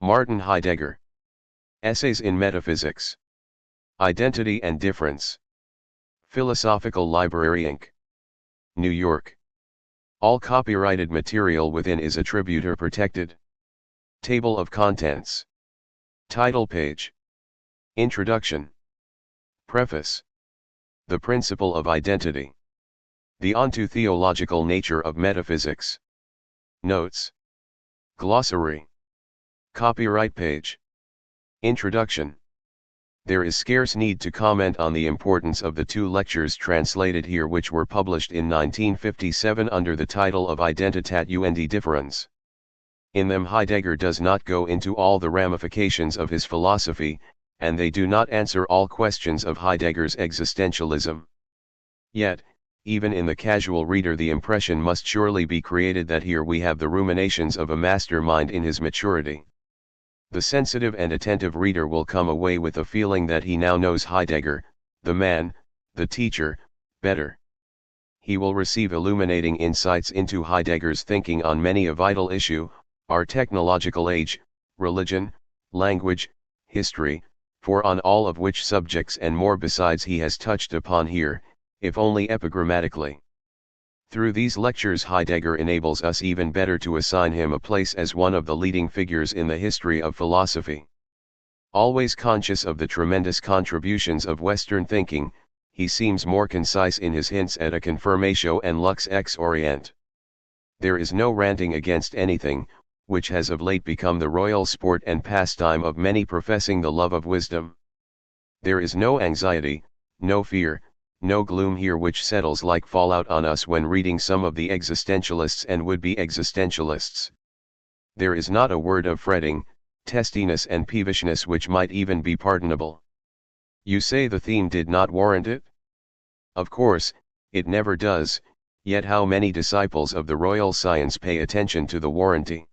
Martin Heidegger. Essays in Metaphysics. Identity and Difference. Philosophical Library Inc. New York. All copyrighted material within is attributor protected. Table of Contents. Title page. Introduction. Preface. The Principle of Identity. The Onto-theological Nature of Metaphysics. Notes. Glossary. Copyright page. Introduction. There is scarce need to comment on the importance of the two lectures translated here which were published in 1957 under the title of Identitat und Differenz. In them Heidegger does not go into all the ramifications of his philosophy, and they do not answer all questions of Heidegger's existentialism. Yet, even in the casual reader the impression must surely be created that here we have the ruminations of a mastermind in his maturity. The sensitive and attentive reader will come away with a feeling that he now knows Heidegger, the man, the teacher, better. He will receive illuminating insights into Heidegger's thinking on many a vital issue, our technological age, religion, language, history, for on all of which subjects and more besides he has touched upon here, if only epigrammatically. Through these lectures Heidegger enables us even better to assign him a place as one of the leading figures in the history of philosophy. Always conscious of the tremendous contributions of Western thinking, he seems more concise in his hints at a confirmatio and lux ex orient. There is no ranting against anything, which has of late become the royal sport and pastime of many professing the love of wisdom. There is no anxiety, no fear, no gloom here which settles like fallout on us when reading some of the existentialists and would-be existentialists. There is not a word of fretting, testiness and peevishness which might even be pardonable. You say the theme did not warrant it? Of course, it never does, yet how many disciples of the royal science pay attention to the warranty?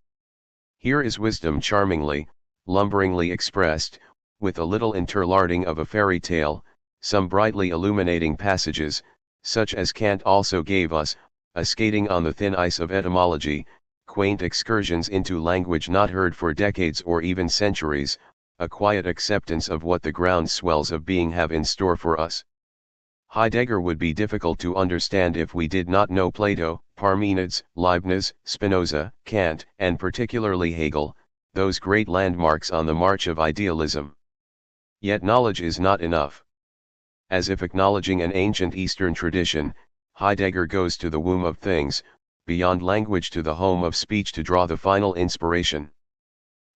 Here is wisdom charmingly, lumberingly expressed, with a little interlarding of a fairy tale, some brightly illuminating passages, such as Kant also gave us, a skating on the thin ice of etymology, quaint excursions into language not heard for decades or even centuries, a quiet acceptance of what the ground swells of being have in store for us. Heidegger would be difficult to understand if we did not know Plato, Parmenides, Leibniz, Spinoza, Kant, and particularly Hegel, those great landmarks on the march of idealism. Yet knowledge is not enough. As if acknowledging an ancient Eastern tradition, Heidegger goes to the womb of things, beyond language to the home of speech to draw the final inspiration.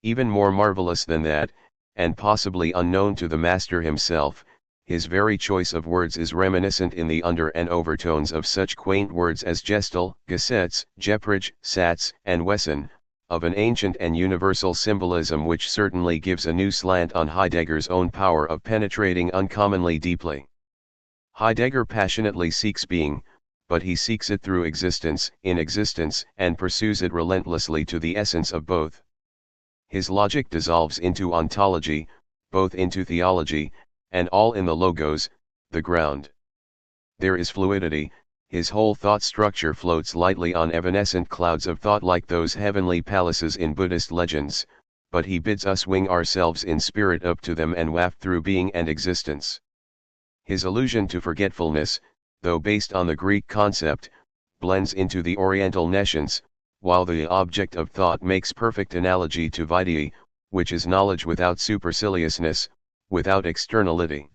Even more marvelous than that, and possibly unknown to the master himself, his very choice of words is reminiscent in the under and overtones of such quaint words as Gestel, Gesetz, Gepräge, Satz, and Wesen, of an ancient and universal symbolism which certainly gives a new slant on Heidegger's own power of penetrating uncommonly deeply. Heidegger passionately seeks being, but he seeks it through existence, in existence, and pursues it relentlessly to the essence of both. His logic dissolves into ontology, both into theology, and all in the logos, the ground. There is fluidity, his whole thought structure floats lightly on evanescent clouds of thought like those heavenly palaces in Buddhist legends, but he bids us wing ourselves in spirit up to them and waft through being and existence. His allusion to forgetfulness, though based on the Greek concept, blends into the Oriental nescience, while the object of thought makes perfect analogy to vidya, which is knowledge without superciliousness, without externality.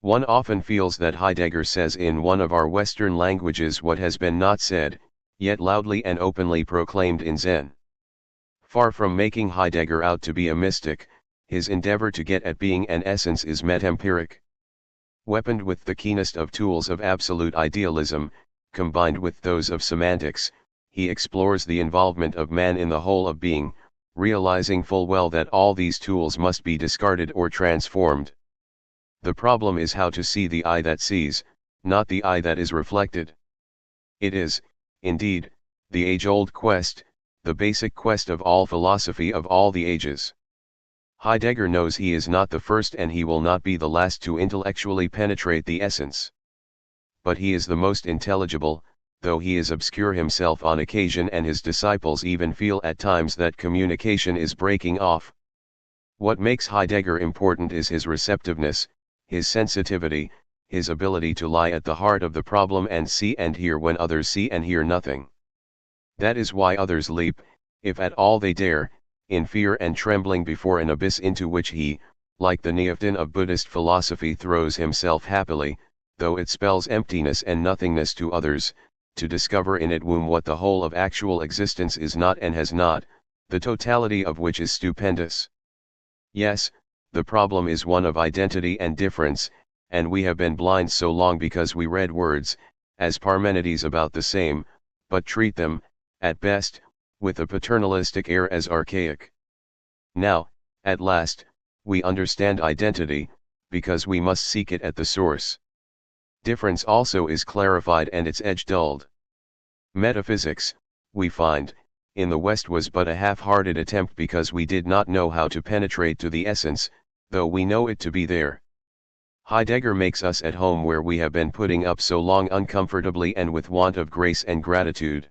One often feels that Heidegger says in one of our Western languages what has been not said, yet loudly and openly proclaimed in Zen. Far from making Heidegger out to be a mystic, his endeavor to get at being and essence is metempiric. Weaponed with the keenest of tools of absolute idealism, combined with those of semantics, he explores the involvement of man in the whole of being, realizing full well that all these tools must be discarded or transformed. The problem is how to see the eye that sees, not the eye that is reflected. It is, indeed, the age-old quest, the basic quest of all philosophy of all the ages. Heidegger knows he is not the first and he will not be the last to intellectually penetrate the essence. But he is the most intelligible, though he is obscure himself on occasion and his disciples even feel at times that communication is breaking off. What makes Heidegger important is his receptiveness, his sensitivity, his ability to lie at the heart of the problem and see and hear when others see and hear nothing. That is why others leap, if at all they dare, in fear and trembling before an abyss into which he, like the Neophyte of Buddhist philosophy, throws himself happily, though it spells emptiness and nothingness to others, to discover in it what the whole of actual existence is not and has not, the totality of which is stupendous. Yes, the problem is one of identity and difference, and we have been blind so long because we read words, as Parmenides, about the same, but treat them, at best, with a paternalistic air as archaic. Now, at last, we understand identity, because we must seek it at the source. Difference also is clarified and its edge dulled. Metaphysics, we find, in the West was but a half-hearted attempt because we did not know how to penetrate to the essence, though we know it to be there. Heidegger makes us at home where we have been putting up so long uncomfortably and with want of grace and gratitude.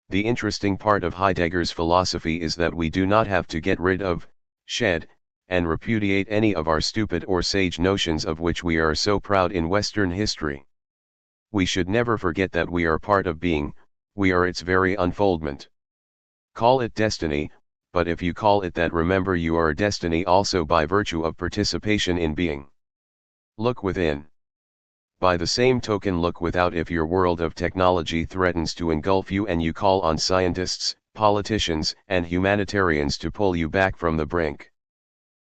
The interesting part of Heidegger's philosophy is that we do not have to get rid of, shed, and repudiate any of our stupid or sage notions of which we are so proud in Western history. We should never forget that we are part of being, we are its very unfoldment. Call it destiny, but if you call it that, remember you are destiny also by virtue of participation in being. Look within. By the same token, look without if your world of technology threatens to engulf you and you call on scientists, politicians, and humanitarians to pull you back from the brink.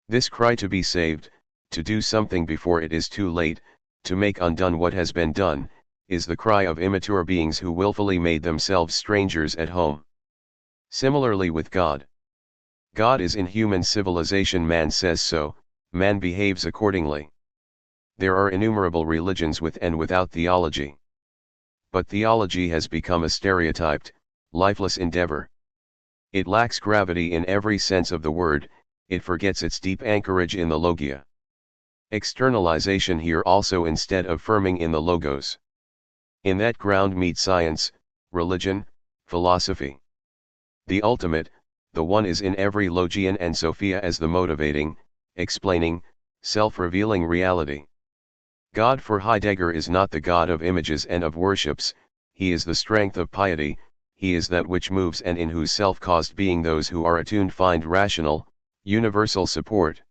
This cry to be saved, to do something before it is too late, to make undone what has been done, is the cry of immature beings who willfully made themselves strangers at home. Similarly with God. God is in human civilization, man says so, man behaves accordingly. There are innumerable religions with and without theology. But theology has become a stereotyped, lifeless endeavor. It lacks gravity in every sense of the word, it forgets its deep anchorage in the logia. Externalization here also instead of firming in the logos. In that ground meet science, religion, philosophy. The ultimate, the one is in every logion and Sophia as the motivating, explaining, self-revealing reality. God for Heidegger is not the God of images and of worships, he is the strength of piety, he is that which moves and in whose self-caused being those who are attuned find rational, universal support.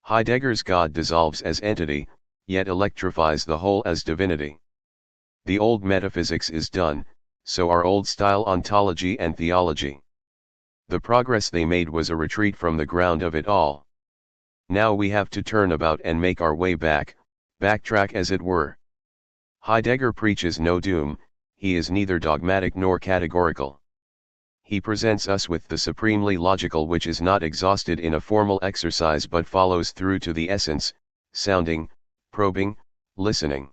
Heidegger's God dissolves as entity, yet electrifies the whole as divinity. The old metaphysics is done, so are old-style ontology and theology. The progress they made was a retreat from the ground of it all. Now we have to turn about and make our way back, backtrack as it were. Heidegger preaches no doom, he is neither dogmatic nor categorical. He presents us with the supremely logical which is not exhausted in a formal exercise but follows through to the essence, sounding, probing, listening.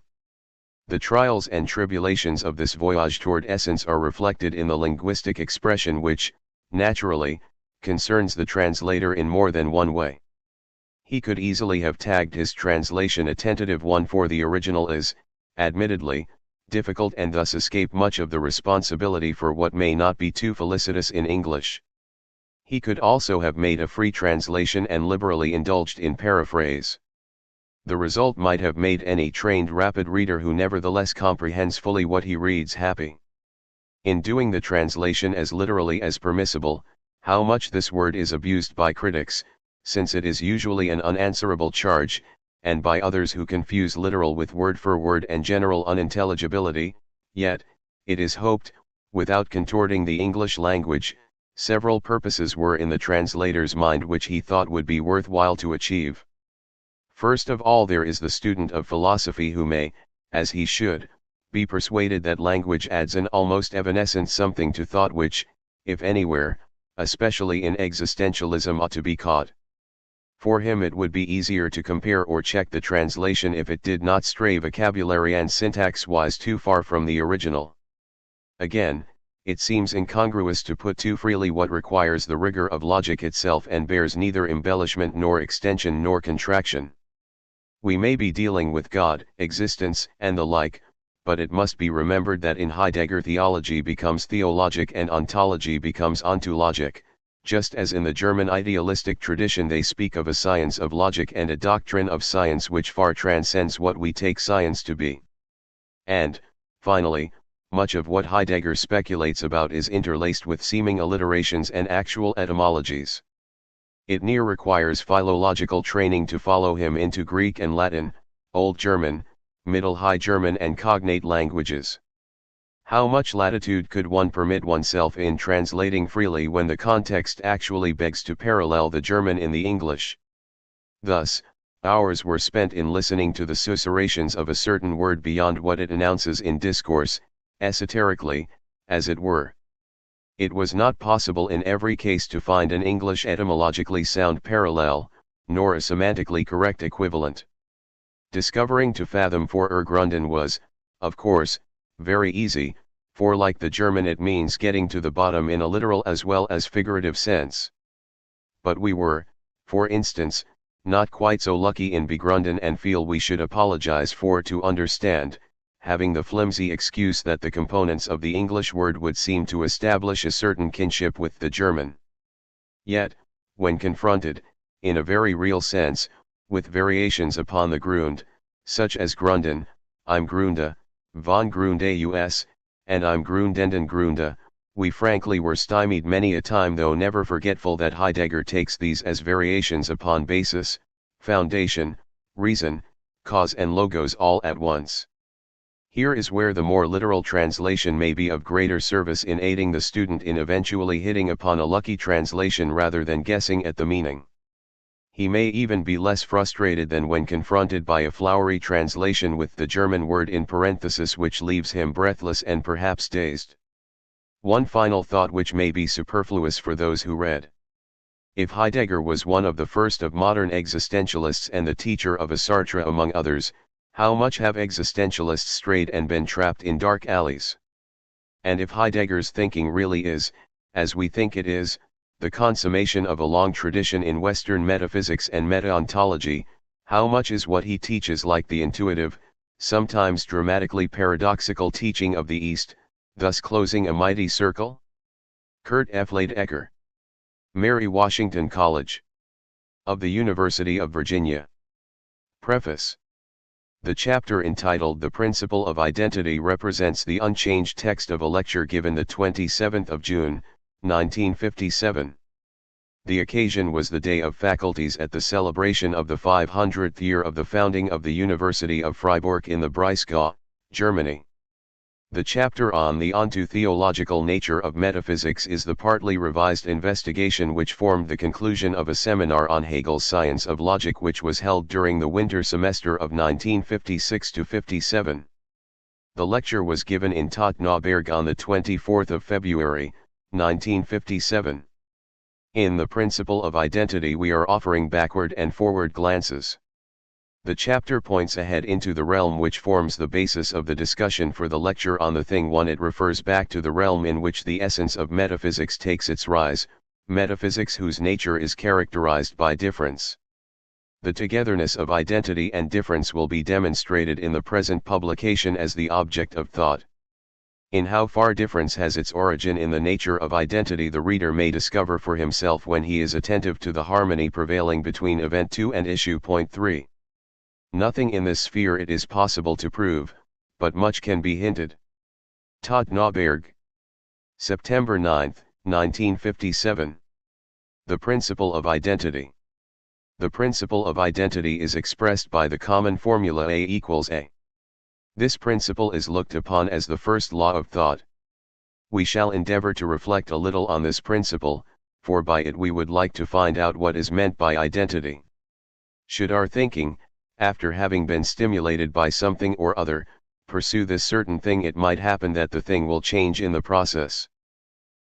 The trials and tribulations of this voyage toward essence are reflected in the linguistic expression which, naturally, concerns the translator in more than one way. He could easily have tagged his translation a tentative one, for the original is, admittedly, difficult and thus escape much of the responsibility for what may not be too felicitous in English. He could also have made a free translation and liberally indulged in paraphrase. The result might have made any trained rapid reader who nevertheless comprehends fully what he reads happy. In doing the translation as literally as permissible, how much this word is abused by critics, since it is usually an unanswerable charge, and by others who confuse literal with word for word and general unintelligibility, yet, it is hoped, without contorting the English language, several purposes were in the translator's mind which he thought would be worthwhile to achieve. First of all, there is the student of philosophy who may, as he should, be persuaded that language adds an almost evanescent something to thought which, if anywhere, especially in existentialism, ought to be caught. For him it would be easier to compare or check the translation if it did not stray vocabulary and syntax-wise too far from the original. Again, it seems incongruous to put too freely what requires the rigor of logic itself and bears neither embellishment nor extension nor contraction. We may be dealing with God, existence, and the like, but it must be remembered that in Heidegger theology becomes theologic and ontology becomes ontologic, just as in the German idealistic tradition they speak of a science of logic and a doctrine of science which far transcends what we take science to be. And, finally, much of what Heidegger speculates about is interlaced with seeming alliterations and actual etymologies. It near requires philological training to follow him into Greek and Latin, Old German, Middle High German and cognate languages. How much latitude could one permit oneself in translating freely when the context actually begs to parallel the German in the English? Thus, hours were spent in listening to the susurrations of a certain word beyond what it announces in discourse, esoterically, as it were. It was not possible in every case to find an English etymologically sound parallel, nor a semantically correct equivalent. Discovering to fathom for ergründen was, of course, very easy, for like the German it means getting to the bottom in a literal as well as figurative sense. But we were, for instance, not quite so lucky in begründen and feel we should apologize for to understand, having the flimsy excuse that the components of the English word would seem to establish a certain kinship with the German. Yet, when confronted, in a very real sense, with variations upon the Grund, such as Grunden, I'm Gründe, von Grundaus, and I'm Grundenden Gründe, we frankly were stymied many a time, though never forgetful that Heidegger takes these as variations upon basis, foundation, reason, cause and logos all at once. Here is where the more literal translation may be of greater service in aiding the student in eventually hitting upon a lucky translation rather than guessing at the meaning. He may even be less frustrated than when confronted by a flowery translation with the German word in parenthesis which leaves him breathless and perhaps dazed. One final thought which may be superfluous for those who read. If Heidegger was one of the first of modern existentialists and the teacher of a Sartre among others, how much have existentialists strayed and been trapped in dark alleys? And if Heidegger's thinking really is, as we think it is, the consummation of a long tradition in Western metaphysics and meta-ontology, how much is what he teaches like the intuitive, sometimes dramatically paradoxical teaching of the East, thus closing a mighty circle? Kurt F. Heidegger. Mary Washington College of the University of Virginia. Preface. The chapter entitled The Principle of Identity represents the unchanged text of a lecture given the 27th of June, 1957. The occasion was the Day of Faculties at the celebration of the 500th year of the founding of the University of Freiburg in the Breisgau, Germany. The chapter on the onto-theological nature of metaphysics is the partly revised investigation which formed the conclusion of a seminar on Hegel's Science of Logic which was held during the winter semester of 1956-57. The lecture was given in Tottenauberg on the 24th of February, 1957. In The Principle of Identity we are offering backward and forward glances. The chapter points ahead into the realm which forms the basis of the discussion for the lecture on the thing one. It refers back to the realm in which the essence of metaphysics takes its rise, metaphysics whose nature is characterized by difference. The togetherness of identity and difference will be demonstrated in the present publication as the object of thought. In how far difference has its origin in the nature of identity the reader may discover for himself when he is attentive to the harmony prevailing between Event 2 and Issue Point 3. Nothing in this sphere it is possible to prove, but much can be hinted. Tottenauberg. September 9, 1957. The Principle of Identity. The principle of identity is expressed by the common formula A equals A. This principle is looked upon as the first law of thought. We shall endeavor to reflect a little on this principle, for by it we would like to find out what is meant by identity. Should our thinking, after having been stimulated by something or other, pursue this certain thing, it might happen that the thing will change in the process.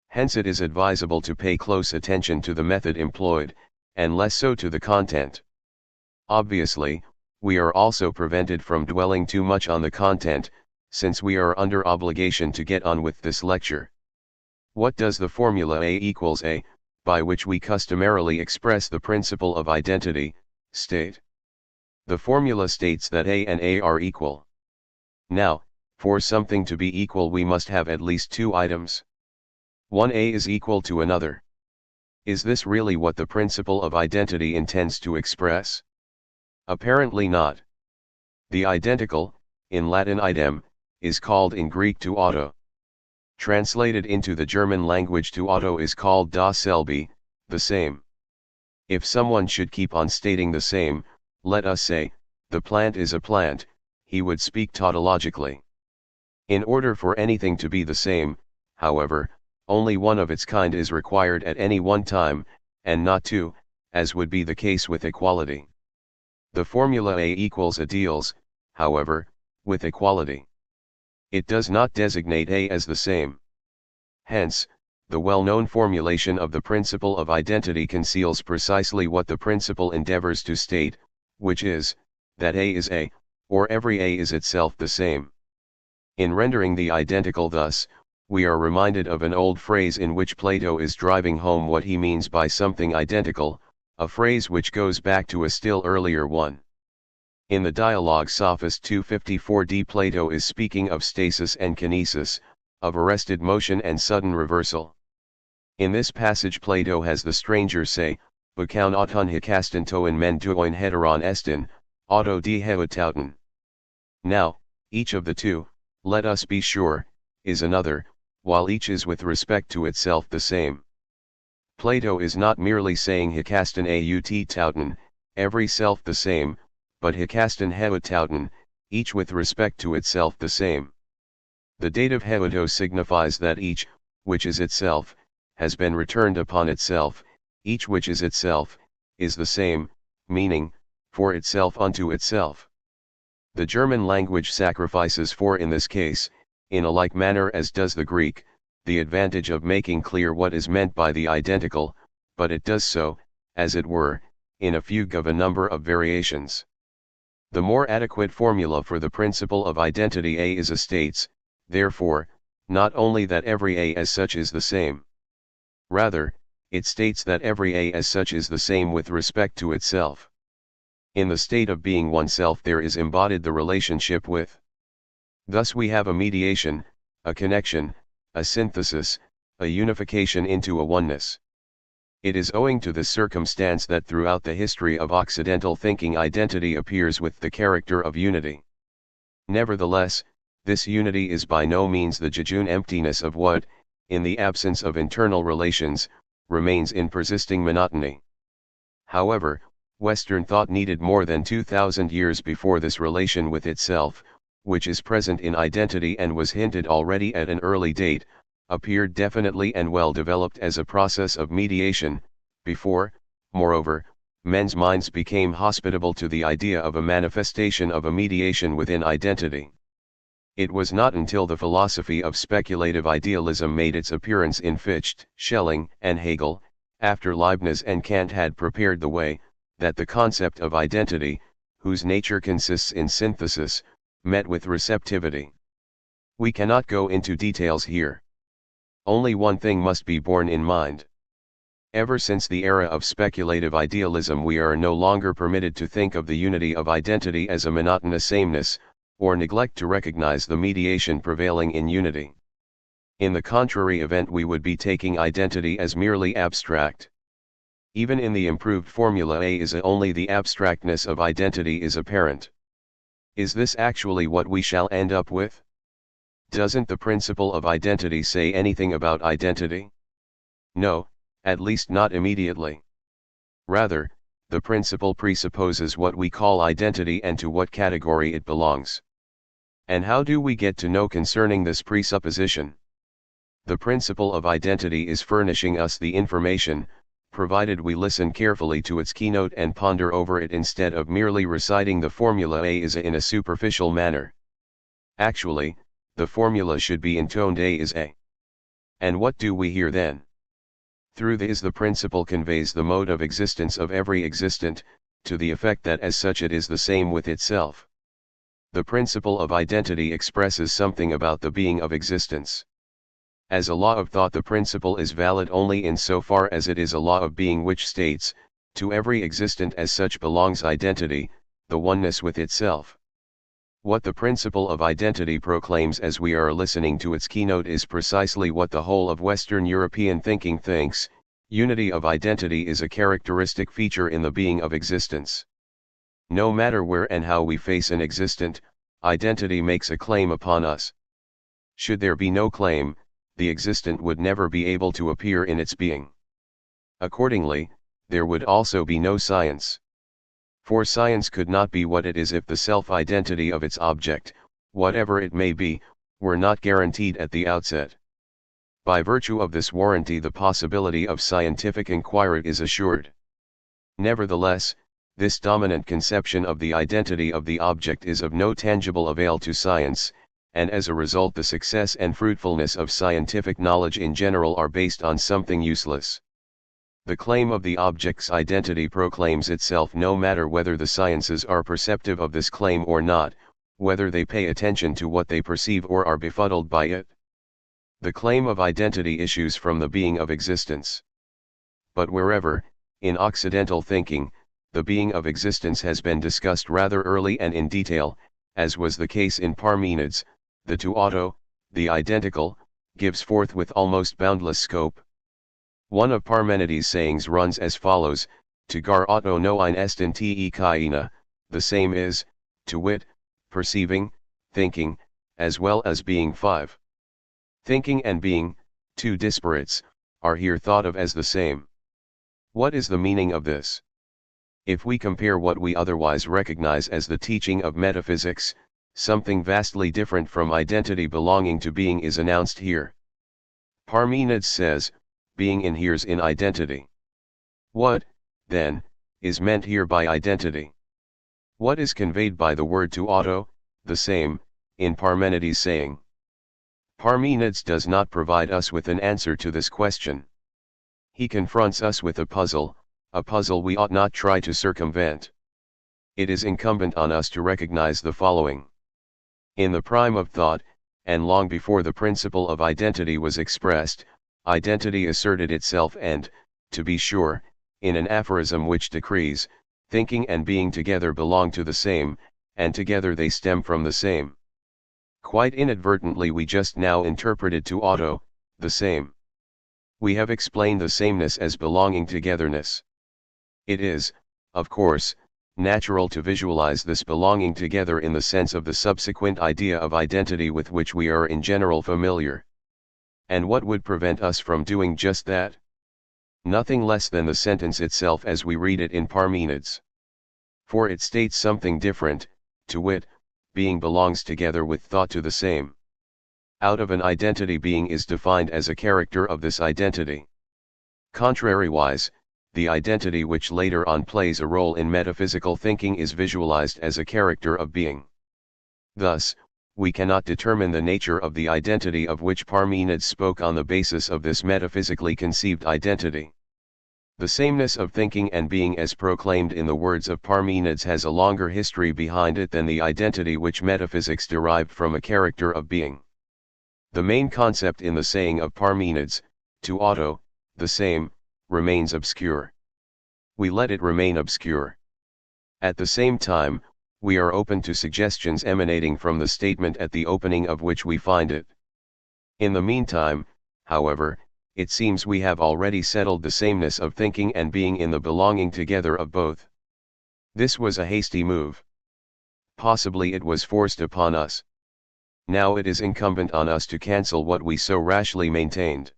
Hence it is advisable to pay close attention to the method employed, and less so to the content. Obviously, we are also prevented from dwelling too much on the content, since we are under obligation to get on with this lecture. What does the formula A equals A, by which we customarily express the principle of identity, state? The formula states that A and A are equal. Now, For something to be equal we must have at least two items. One A is equal to another. Is this really what the principle of identity intends to express? Apparently not. The identical, in Latin idem, is called in Greek to auto. Translated into the German language to auto is called dasselbe, the same. If someone should keep on stating the same, let us say, the plant is a plant, he would speak tautologically. In order for anything to be the same, however, only one of its kind is required at any one time, and not two, as would be the case with equality. The formula A equals A deals, however, with equality. It does not designate A as the same. Hence, the well-known formulation of the principle of identity conceals precisely what the principle endeavors to state, which is, that A is A, or every A is itself the same. In rendering the identical thus, we are reminded of an old phrase in which Plato is driving home what he means by something identical, a phrase which goes back to a still earlier one. In the dialogue Sophist 254d Plato is speaking of stasis and kinesis, of arrested motion and sudden reversal. In this passage Plato has the stranger say, Bakaun auton hikastantoin men duoin heteron estin, auto di heotauten. Now, each of the two, let us be sure, is another, while each is with respect to itself the same. Plato is not merely saying hikastan aut tauten, every self the same, but hikastan heotauten, each with respect to itself the same. The dative heoto signifies that each, which is itself, has been returned upon itself, each which is itself, is the same, meaning, for itself unto itself. The German language sacrifices for in this case, in a like manner as does the Greek, the advantage of making clear what is meant by the identical, but it does so, as it were, in a fugue of a number of variations. The more adequate formula for the principle of identity A is A states, therefore, not only that every A as such is the same. Rather, it states that every A as such is the same with respect to itself. In the state of being oneself there is embodied the relationship with. Thus we have a mediation, a connection, a synthesis, a unification into a oneness. It is owing to this circumstance that throughout the history of Occidental thinking identity appears with the character of unity. Nevertheless, this unity is by no means the jejune emptiness of what, in the absence of internal relations, remains in persisting monotony. However, Western thought needed more than 2,000 years before this relation with itself, which is present in identity and was hinted already at an early date, appeared definitely and well developed as a process of mediation, before, moreover, men's minds became hospitable to the idea of a manifestation of a mediation within identity. It was not until the philosophy of speculative idealism made its appearance in Fichte, Schelling, and Hegel, after Leibniz and Kant had prepared the way, that the concept of identity, whose nature consists in synthesis, met with receptivity. We cannot go into details here. Only one thing must be borne in mind. Ever since the era of speculative idealism we are no longer permitted to think of the unity of identity as a monotonous sameness, or neglect to recognize the mediation prevailing in unity. In the contrary event we would be taking identity as merely abstract. Even in the improved formula A is A only the abstractness of identity is apparent. Is this actually what we shall end up with? Doesn't the principle of identity say anything about identity? No, at least not immediately. Rather, the principle presupposes what we call identity and to what category it belongs. And how do we get to know concerning this presupposition? The principle of identity is furnishing us the information, provided we listen carefully to its keynote and ponder over it instead of merely reciting the formula A is A in a superficial manner. Actually, the formula should be intoned A is A. And what do we hear then? Through the principle conveys the mode of existence of every existent, to the effect that as such it is the same with itself. The principle of identity expresses something about the being of existence. As a law of thought the principle is valid only in so far as it is a law of being which states, to every existent as such belongs identity, the oneness with itself. What the principle of identity proclaims as we are listening to its keynote is precisely what the whole of Western European thinking thinks: unity of identity is a characteristic feature in the being of existence. No matter where and how we face an existent, identity makes a claim upon us. Should there be no claim, the existent would never be able to appear in its being. Accordingly, there would also be no science. For science could not be what it is if the self-identity of its object, whatever it may be, were not guaranteed at the outset. By virtue of this warranty, the possibility of scientific inquiry is assured. Nevertheless, this dominant conception of the identity of the object is of no tangible avail to science, and as a result the success and fruitfulness of scientific knowledge in general are based on something useless. The claim of the object's identity proclaims itself no matter whether the sciences are perceptive of this claim or not, whether they pay attention to what they perceive or are befuddled by it. The claim of identity issues from the being of existence. But wherever, in Occidental thinking, the being of existence has been discussed rather early and in detail, as was the case in Parmenides, the to auto, the identical, gives forth with almost boundless scope. One of Parmenides' sayings runs as follows: to gar auto noein estin te kaina, the same is, to wit, perceiving, thinking, as well as being 5. Thinking and being, two disparates, are here thought of as the same. What is the meaning of this? If we compare what we otherwise recognize as the teaching of metaphysics, something vastly different from identity belonging to being is announced here. Parmenides says, being inheres in identity. What, then, is meant here by identity? What is conveyed by the word to auto, the same, in Parmenides' saying? Parmenides does not provide us with an answer to this question. He confronts us with a puzzle we ought not try to circumvent. It is incumbent on us to recognize the following. In the prime of thought, and long before the principle of identity was expressed, identity asserted itself and, to be sure, in an aphorism which decrees, thinking and being together belong to the same, and together they stem from the same. Quite inadvertently we just now interpreted to auto, the same. We have explained the sameness as belonging togetherness. It is, of course, natural to visualize this belonging together in the sense of the subsequent idea of identity with which we are in general familiar. And what would prevent us from doing just that? Nothing less than the sentence itself as we read it in Parmenides. For it states something different, to wit, being belongs together with thought to the same. Out of an identity, being is defined as a character of this identity. Contrariwise, the identity which later on plays a role in metaphysical thinking is visualized as a character of being. Thus, we cannot determine the nature of the identity of which Parmenides spoke on the basis of this metaphysically conceived identity. The sameness of thinking and being as proclaimed in the words of Parmenides has a longer history behind it than the identity which metaphysics derived from a character of being. The main concept in the saying of Parmenides, to auto, the same, remains obscure. We let it remain obscure. At the same time, we are open to suggestions emanating from the statement at the opening of which we find it. In the meantime, however, it seems we have already settled the sameness of thinking and being in the belonging together of both. This was a hasty move. Possibly it was forced upon us. Now it is incumbent on us to cancel what we so rashly maintained.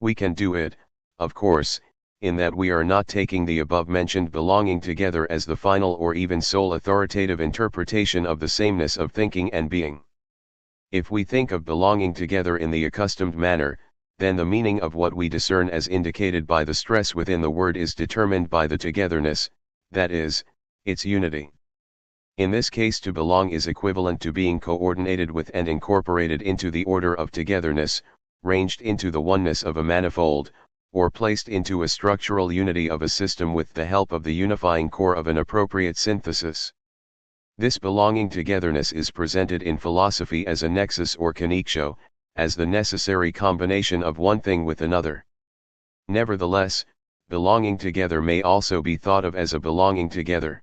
We can do it, of course, in that we are not taking the above-mentioned belonging together as the final or even sole authoritative interpretation of the sameness of thinking and being. If we think of belonging together in the accustomed manner, then the meaning of what we discern as indicated by the stress within the word is determined by the togetherness, that is, its unity. In this case, to belong is equivalent to being coordinated with and incorporated into the order of togetherness, ranged into the oneness of a manifold, or placed into a structural unity of a system with the help of the unifying core of an appropriate synthesis. This belonging togetherness is presented in philosophy as a nexus or connexio, as the necessary combination of one thing with another. Nevertheless, belonging together may also be thought of as a belonging together.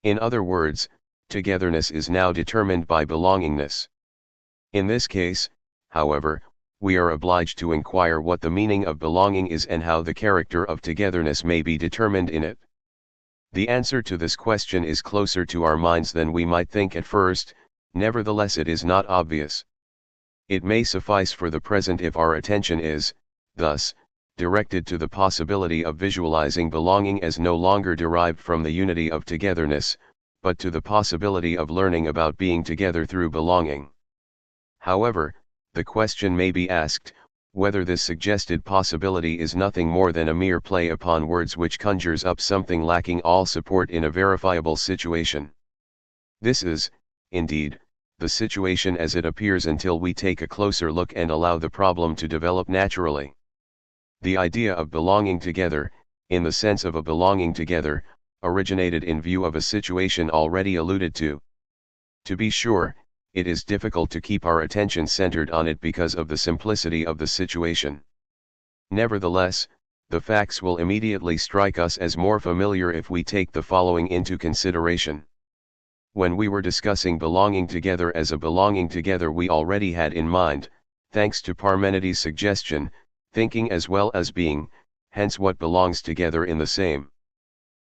In other words, togetherness is now determined by belongingness. In this case, however, we are obliged to inquire what the meaning of belonging is and how the character of togetherness may be determined in it. The answer to this question is closer to our minds than we might think at first, nevertheless it is not obvious. It may suffice for the present if our attention is, thus, directed to the possibility of visualizing belonging as no longer derived from the unity of togetherness, but to the possibility of learning about being together through belonging. However, the question may be asked, whether this suggested possibility is nothing more than a mere play upon words which conjures up something lacking all support in a verifiable situation. This is, indeed, the situation as it appears until we take a closer look and allow the problem to develop naturally. The idea of belonging together, in the sense of a belonging together, originated in view of a situation already alluded to. To be sure, it is difficult to keep our attention centered on it because of the simplicity of the situation. Nevertheless, the facts will immediately strike us as more familiar if we take the following into consideration. When we were discussing belonging together as a belonging together, we already had in mind, thanks to Parmenides' suggestion, thinking as well as being, hence what belongs together in the same.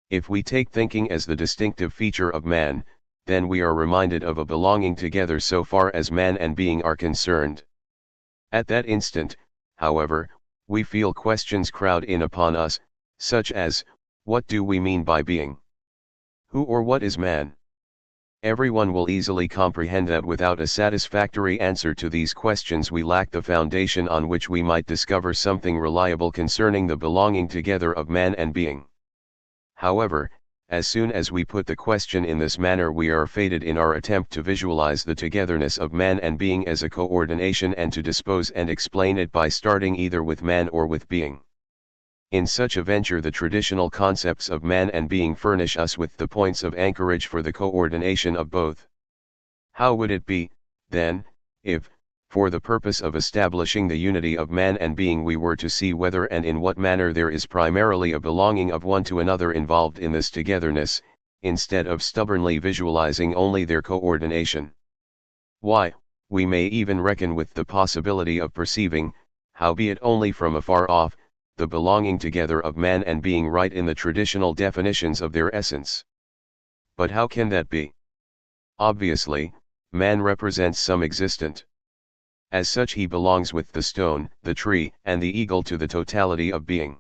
If we take thinking as the distinctive feature of man, then we are reminded of a belonging together so far as man and being are concerned. At that instant, however, we feel questions crowd in upon us, such as, what do we mean by being? Who or what is man? Everyone will easily comprehend that without a satisfactory answer to these questions we lack the foundation on which we might discover something reliable concerning the belonging together of man and being. However, as soon as we put the question in this manner, we are fated in our attempt to visualize the togetherness of man and being as a coordination and to dispose and explain it by starting either with man or with being. In such a venture, the traditional concepts of man and being furnish us with the points of anchorage for the coordination of both. How would it be, then, if, for the purpose of establishing the unity of man and being, we were to see whether and in what manner there is primarily a belonging of one to another involved in this togetherness, instead of stubbornly visualizing only their coordination? Why, we may even reckon with the possibility of perceiving, howbeit only from afar off, the belonging together of man and being right in the traditional definitions of their essence. But how can that be? Obviously, man represents some existent. As such, he belongs with the stone, the tree, and the eagle to the totality of being.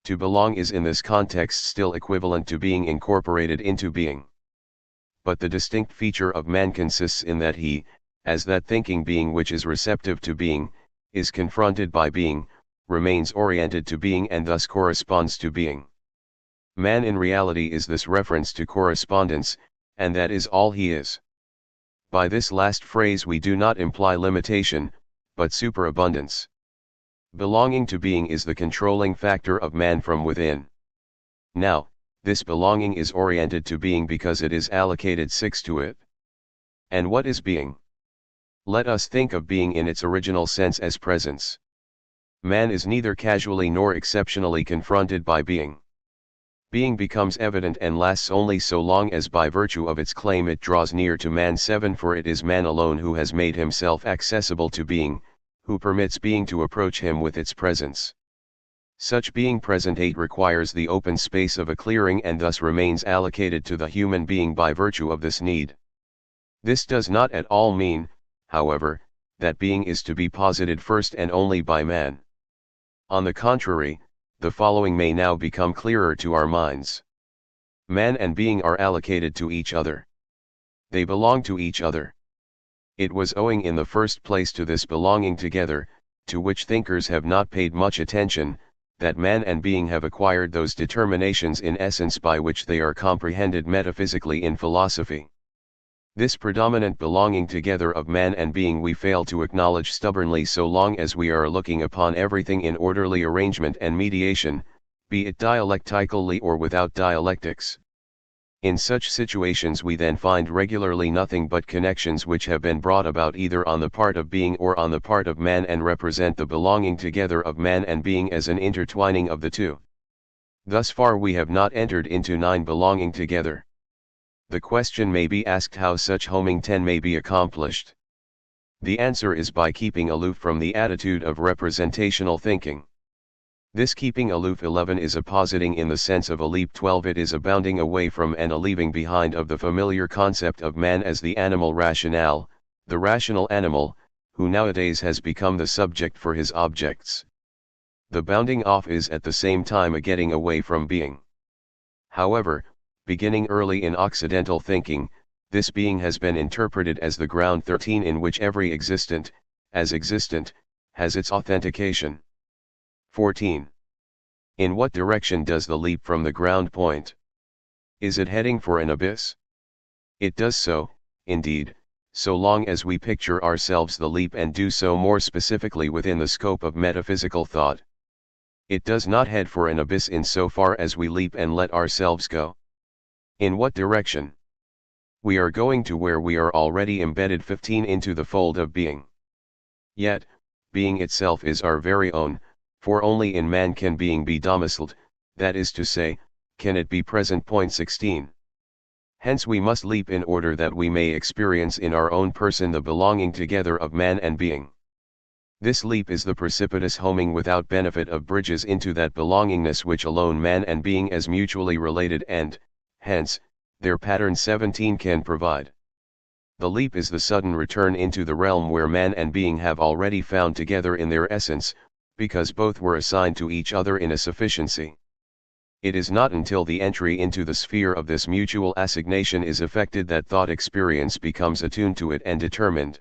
To belong is in this context still equivalent to being incorporated into being. But the distinct feature of man consists in that he, as that thinking being which is receptive to being, is confronted by being, remains oriented to being and thus corresponds to being. Man in reality is this reference to correspondence, and that is all he is. By this last phrase we do not imply limitation, but superabundance. Belonging to being is the controlling factor of man from within. Now, this belonging is oriented to being because it is allocated to it. And what is being? Let us think of being in its original sense as presence. Man is neither casually nor exceptionally confronted by being. Being becomes evident and lasts only so long as by virtue of its claim it draws near to man. 7 For it is man alone who has made himself accessible to being, who permits being to approach him with its presence. Such being present 8 requires the open space of a clearing and thus remains allocated to the human being by virtue of this need. This does not at all mean, however, that being is to be posited first and only by man. On the contrary, the following may now become clearer to our minds. Man and being are allocated to each other. They belong to each other. It was owing in the first place to this belonging together, to which thinkers have not paid much attention, that man and being have acquired those determinations in essence by which they are comprehended metaphysically in philosophy. This predominant belonging together of man and being we fail to acknowledge stubbornly so long as we are looking upon everything in orderly arrangement and mediation, be it dialectically or without dialectics. In such situations we then find regularly nothing but connections which have been brought about either on the part of being or on the part of man and represent the belonging together of man and being as an intertwining of the two. Thus far we have not entered into 9 belonging together. The question may be asked how such homing 10 may be accomplished. The answer is by keeping aloof from the attitude of representational thinking. This keeping aloof 11 is a positing in the sense of a leap 12. It is a bounding away from and a leaving behind of the familiar concept of man as the animal rationale, the rational animal, who nowadays has become the subject for his objects. The bounding off is at the same time a getting away from being. However, beginning early in Occidental thinking, this being has been interpreted as the ground 13 in which every existent, as existent, has its authentication. 14. In what direction does the leap from the ground point? Is it heading for an abyss? It does so, indeed, so long as we picture ourselves the leap and do so more specifically within the scope of metaphysical thought. It does not head for an abyss in so far as we leap and let ourselves go. In what direction? We are going to where we are already embedded 15 into the fold of being. Yet, being itself is our very own, for only in man can being be domiciled, that is to say, can it be present. 16. Hence we must leap in order that we may experience in our own person the belonging together of man and being. This leap is the precipitous homing without benefit of bridges into that belongingness which alone man and being as mutually related and, hence, their pattern 17 can provide. The leap is the sudden return into the realm where man and being have already found together in their essence, because both were assigned to each other in a sufficiency. It is not until the entry into the sphere of this mutual assignation is effected that thought experience becomes attuned to it and determined.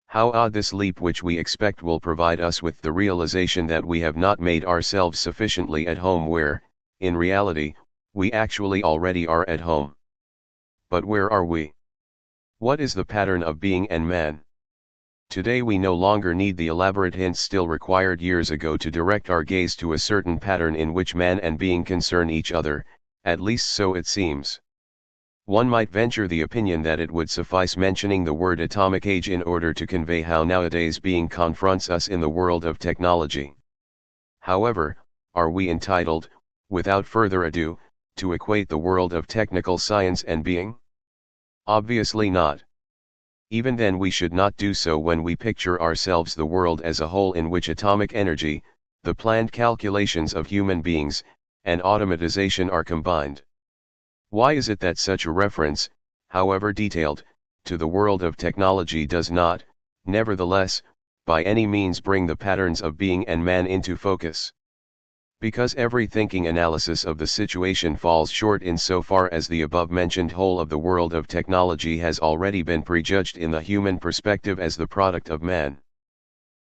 How odd this leap which we expect will provide us with the realization that we have not made ourselves sufficiently at home where, in reality, we actually already are at home. But where are we? What is the pattern of being and man? Today we no longer need the elaborate hints still required years ago to direct our gaze to a certain pattern in which man and being concern each other, at least so it seems. One might venture the opinion that it would suffice mentioning the word atomic age in order to convey how nowadays being confronts us in the world of technology. However, are we entitled, without further ado, to equate the world of technical science and being? Obviously not. Even then we should not do so when we picture ourselves the world as a whole in which atomic energy, the planned calculations of human beings, and automatization are combined. Why is it that such a reference, however detailed, to the world of technology does not, nevertheless, by any means bring the patterns of being and man into focus? Because every thinking analysis of the situation falls short in so far as the above-mentioned whole of the world of technology has already been prejudged in the human perspective as the product of man.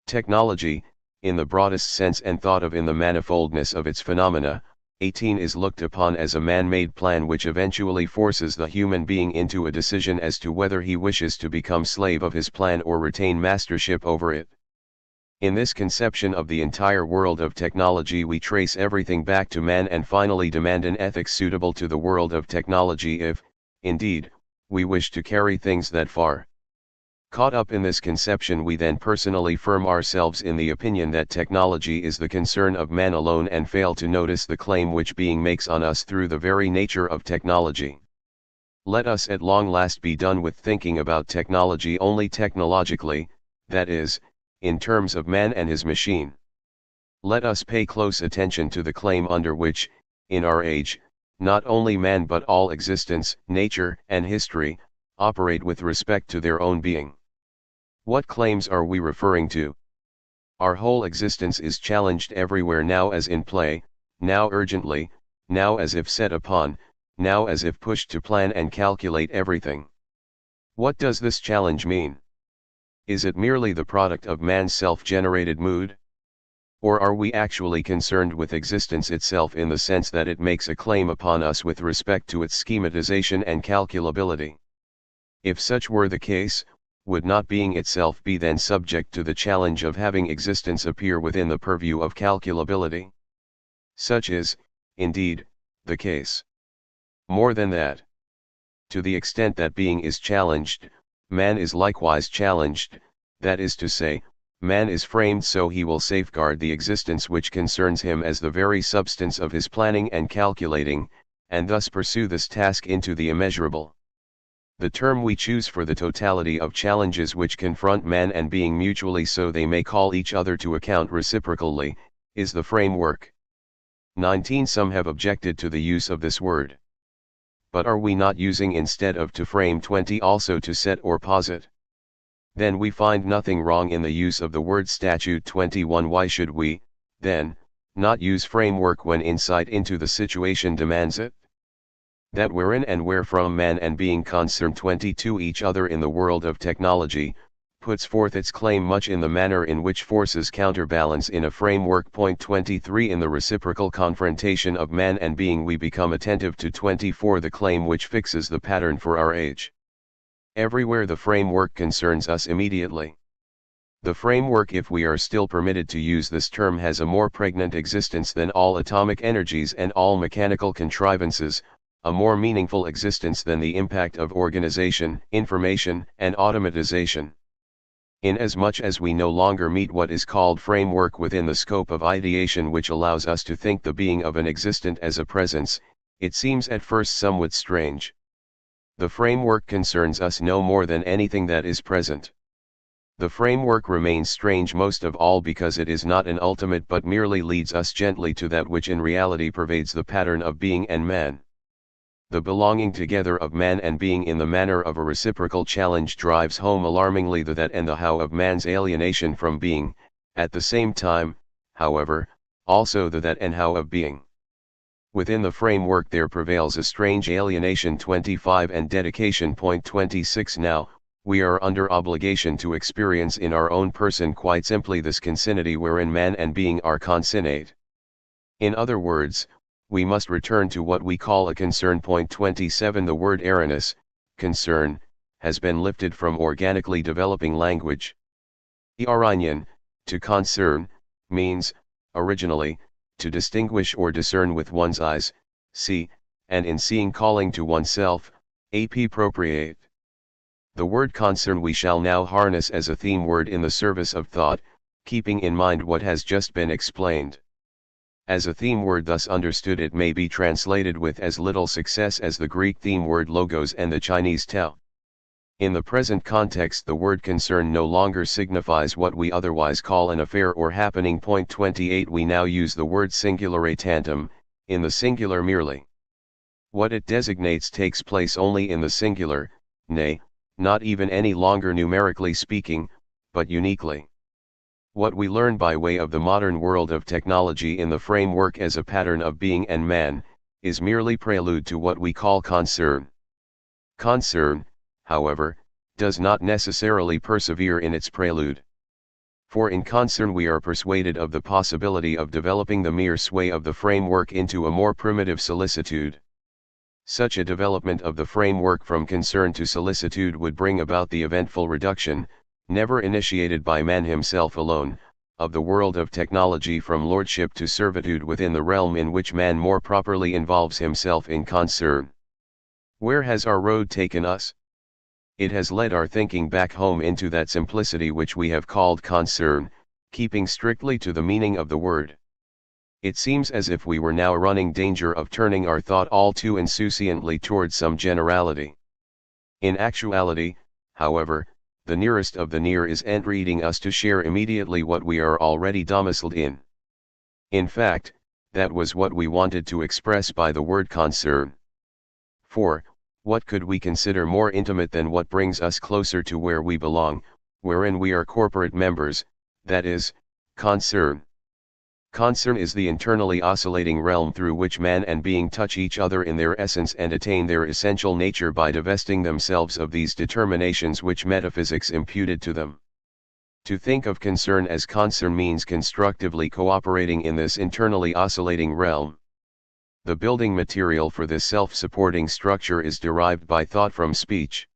Technology, in the broadest sense and thought of in the manifoldness of its phenomena, 18 is looked upon as a man-made plan which eventually forces the human being into a decision as to whether he wishes to become slave of his plan or retain mastership over it. In this conception of the entire world of technology we trace everything back to man and finally demand an ethics suitable to the world of technology if, indeed, we wish to carry things that far. Caught up in this conception we then personally firm ourselves in the opinion that technology is the concern of man alone and fail to notice the claim which being makes on us through the very nature of technology. Let us at long last be done with thinking about technology only technologically, that is, in terms of man and his machine. Let us pay close attention to the claim under which, in our age, not only man but all existence, nature, and history, operate with respect to their own being. What claims are we referring to? Our whole existence is challenged everywhere now as in play, now urgently, now as if set upon, now as if pushed to plan and calculate everything. What does this challenge mean? Is it merely the product of man's self-generated mood? Or are we actually concerned with existence itself in the sense that it makes a claim upon us with respect to its schematization and calculability? If such were the case, would not being itself be then subject to the challenge of having existence appear within the purview of calculability? Such is, indeed, the case. More than that. To the extent that being is challenged, man is likewise challenged, that is to say, man is framed so he will safeguard the existence which concerns him as the very substance of his planning and calculating, and thus pursue this task into the immeasurable. The term we choose for the totality of challenges which confront man and being mutually so they may call each other to account reciprocally, is the framework. 19. Some have objected to the use of this word. But are we not using instead of to frame 20 also to set or posit? Then we find nothing wrong in the use of the word statute 21. Why should we, then, not use framework when insight into the situation demands it? That wherein and wherefrom man and being concern 22 each other in the world of technology, puts forth its claim much in the manner in which forces counterbalance in a framework. 23. In the reciprocal confrontation of man and being we become attentive to 24. The claim which fixes the pattern for our age. Everywhere the framework concerns us immediately. The framework, if we are still permitted to use this term, has a more pregnant existence than all atomic energies and all mechanical contrivances, a more meaningful existence than the impact of organization, information, and automatization. Inasmuch as we no longer meet what is called framework within the scope of ideation which allows us to think the being of an existent as a presence, it seems at first somewhat strange. The framework concerns us no more than anything that is present. The framework remains strange most of all because it is not an ultimate but merely leads us gently to that which in reality pervades the pattern of being and man. The belonging together of man and being in the manner of a reciprocal challenge drives home alarmingly the that and the how of man's alienation from being, at the same time, however, also the that and how of being. Within the framework there prevails a strange alienation. 25 and dedication. 26. Now, we are under obligation to experience in our own person quite simply this concinnity wherein man and being are concinnate. In other words, we must return to what we call a concern. 27. The word awareness, concern, has been lifted from organically developing language. Iranian, to concern, means, originally, to distinguish or discern with one's eyes, see, and in seeing calling to oneself, appropriate. The word concern we shall now harness as a theme word in the service of thought, keeping in mind what has just been explained. As a theme word thus understood it may be translated with as little success as the Greek theme word logos and the Chinese tao. In the present context the word concern no longer signifies what we otherwise call an affair or happening. 28. We now use the word singulare tantum, in the singular merely. What it designates takes place only in the singular, nay, not even any longer numerically speaking, but uniquely. What we learn by way of the modern world of technology in the framework as a pattern of being and man, is merely prelude to what we call concern. Concern, however, does not necessarily persevere in its prelude. For in concern we are persuaded of the possibility of developing the mere sway of the framework into a more primitive solicitude. Such a development of the framework from concern to solicitude would bring about the eventful reduction, never initiated by man himself alone, of the world of technology from lordship to servitude within the realm in which man more properly involves himself in concern. Where has our road taken us? It has led our thinking back home into that simplicity which we have called concern, keeping strictly to the meaning of the word. It seems as if we were now running danger of turning our thought all too insouciantly towards some generality. In actuality, however, the nearest of the near is entreating us to share immediately what we are already domiciled in. In fact, that was what we wanted to express by the word concern. For, what could we consider more intimate than what brings us closer to where we belong, wherein we are corporate members, that is, concern. Concern is the internally oscillating realm through which man and being touch each other in their essence and attain their essential nature by divesting themselves of these determinations which metaphysics imputed to them. To think of concern as concern means constructively cooperating in this internally oscillating realm. The building material for this self-supporting structure is derived by thought from speech.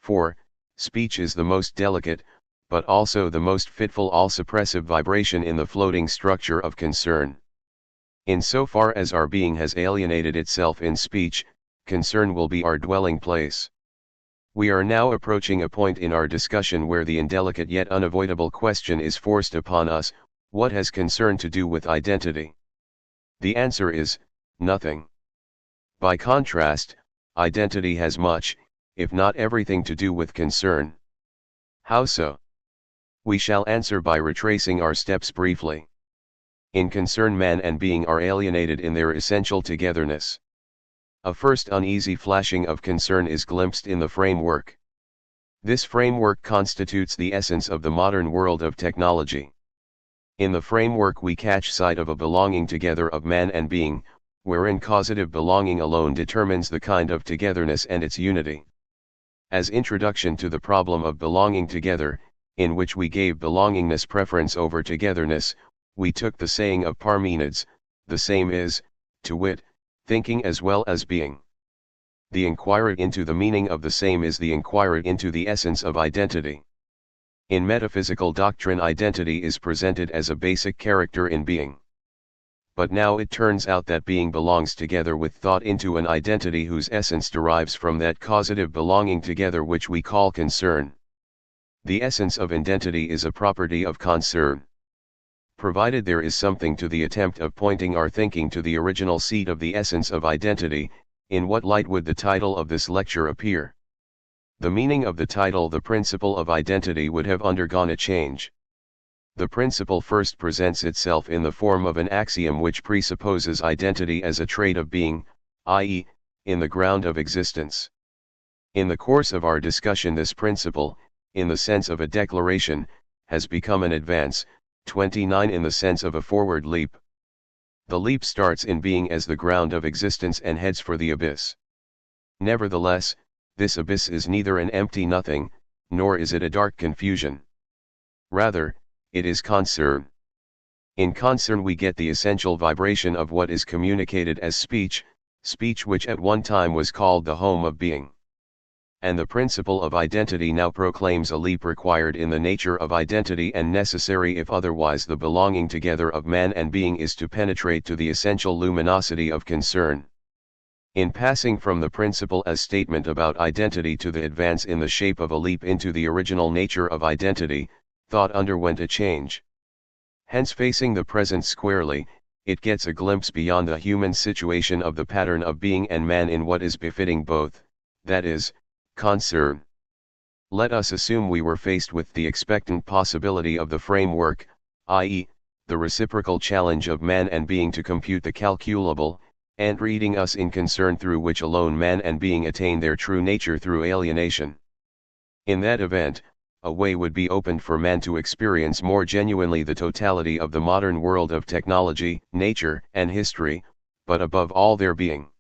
For, speech is the most delicate, but also the most fitful all-suppressive vibration in the floating structure of concern. In so far as our being has alienated itself in speech, concern will be our dwelling place. We are now approaching a point in our discussion where the indelicate yet unavoidable question is forced upon us: what has concern to do with identity? The answer is, nothing. By contrast, identity has much, if not everything to do with concern. How so? We shall answer by retracing our steps briefly. In concern, man and being are alienated in their essential togetherness. A first uneasy flashing of concern is glimpsed in the framework. This framework constitutes the essence of the modern world of technology. In the framework we catch sight of a belonging together of man and being, wherein causative belonging alone determines the kind of togetherness and its unity. As introduction to the problem of belonging together, in which we gave belongingness preference over togetherness, we took the saying of Parmenides, the same is, to wit, thinking as well as being. The inquiry into the meaning of the same is the inquiry into the essence of identity. In metaphysical doctrine, identity is presented as a basic character in being. But now it turns out that being belongs together with thought into an identity whose essence derives from that causative belonging together which we call concern. The essence of identity is a property of concern. Provided there is something to the attempt of pointing our thinking to the original seat of the essence of identity, in what light would the title of this lecture appear? The meaning of the title, "The Principle of Identity," would have undergone a change. The principle first presents itself in the form of an axiom which presupposes identity as a trait of being, i.e., in the ground of existence. In the course of our discussion, this principle, in the sense of a declaration, has become an advance, 29 in the sense of a forward leap. The leap starts in being as the ground of existence and heads for the abyss. Nevertheless, this abyss is neither an empty nothing, nor is it a dark confusion. Rather, it is concern. In concern we get the essential vibration of what is communicated as speech, speech which at one time was called the home of being. And the principle of identity now proclaims a leap required in the nature of identity and necessary if otherwise the belonging together of man and being is to penetrate to the essential luminosity of concern. In passing from the principle as statement about identity to the advance in the shape of a leap into the original nature of identity, thought underwent a change. Hence, facing the present squarely, it gets a glimpse beyond the human situation of the pattern of being and man in what is befitting both, that is, concern. Let us assume we were faced with the expectant possibility of the framework, i.e., the reciprocal challenge of man and being to compute the calculable, and reading us in concern through which alone man and being attain their true nature through alienation. In that event, a way would be opened for man to experience more genuinely the totality of the modern world of technology, nature, and history, but above all their being.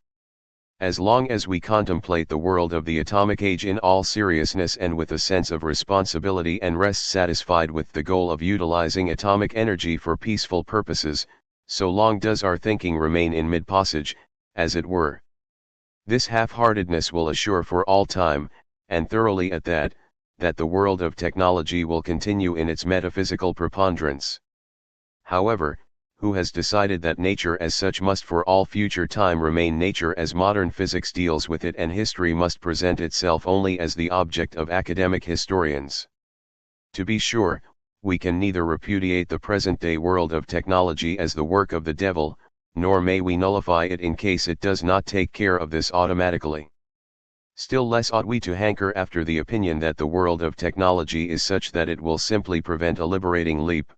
As long as we contemplate the world of the atomic age in all seriousness and with a sense of responsibility and rest satisfied with the goal of utilizing atomic energy for peaceful purposes, so long does our thinking remain in mid-passage, as it were. This half-heartedness will assure for all time, and thoroughly at that the world of technology will continue in its metaphysical preponderance. However, who has decided that nature as such must for all future time remain nature as modern physics deals with it, and history must present itself only as the object of academic historians? To be sure, we can neither repudiate the present-day world of technology as the work of the devil, nor may we nullify it in case it does not take care of this automatically. Still less ought we to hanker after the opinion that the world of technology is such that it will simply prevent a liberating leap.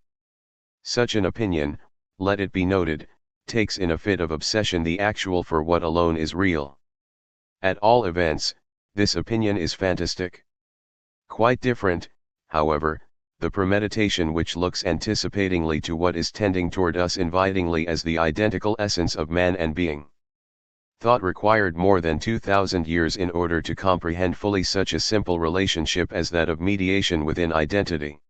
Such an opinion, let it be noted, takes in a fit of obsession the actual for what alone is real. At all events, this opinion is fantastic. Quite different, however, the premeditation which looks anticipatingly to what is tending toward us invitingly as the identical essence of man and being. Thought required more than 2,000 years in order to comprehend fully such a simple relationship as that of mediation within identity.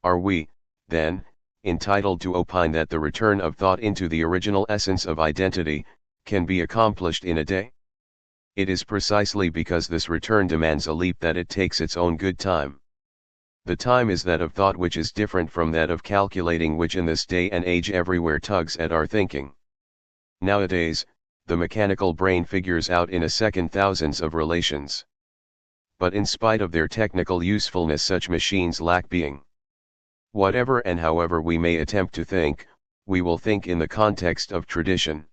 Are we, then, entitled to opine that the return of thought into the original essence of identity can be accomplished in a day? It is precisely because this return demands a leap that it takes its own good time. The time is that of thought, which is different from that of calculating, which in this day and age everywhere tugs at our thinking. Nowadays, the mechanical brain figures out in a second thousands of relations. But in spite of their technical usefulness, such machines lack being. Whatever and however we may attempt to think, we will think in the context of tradition.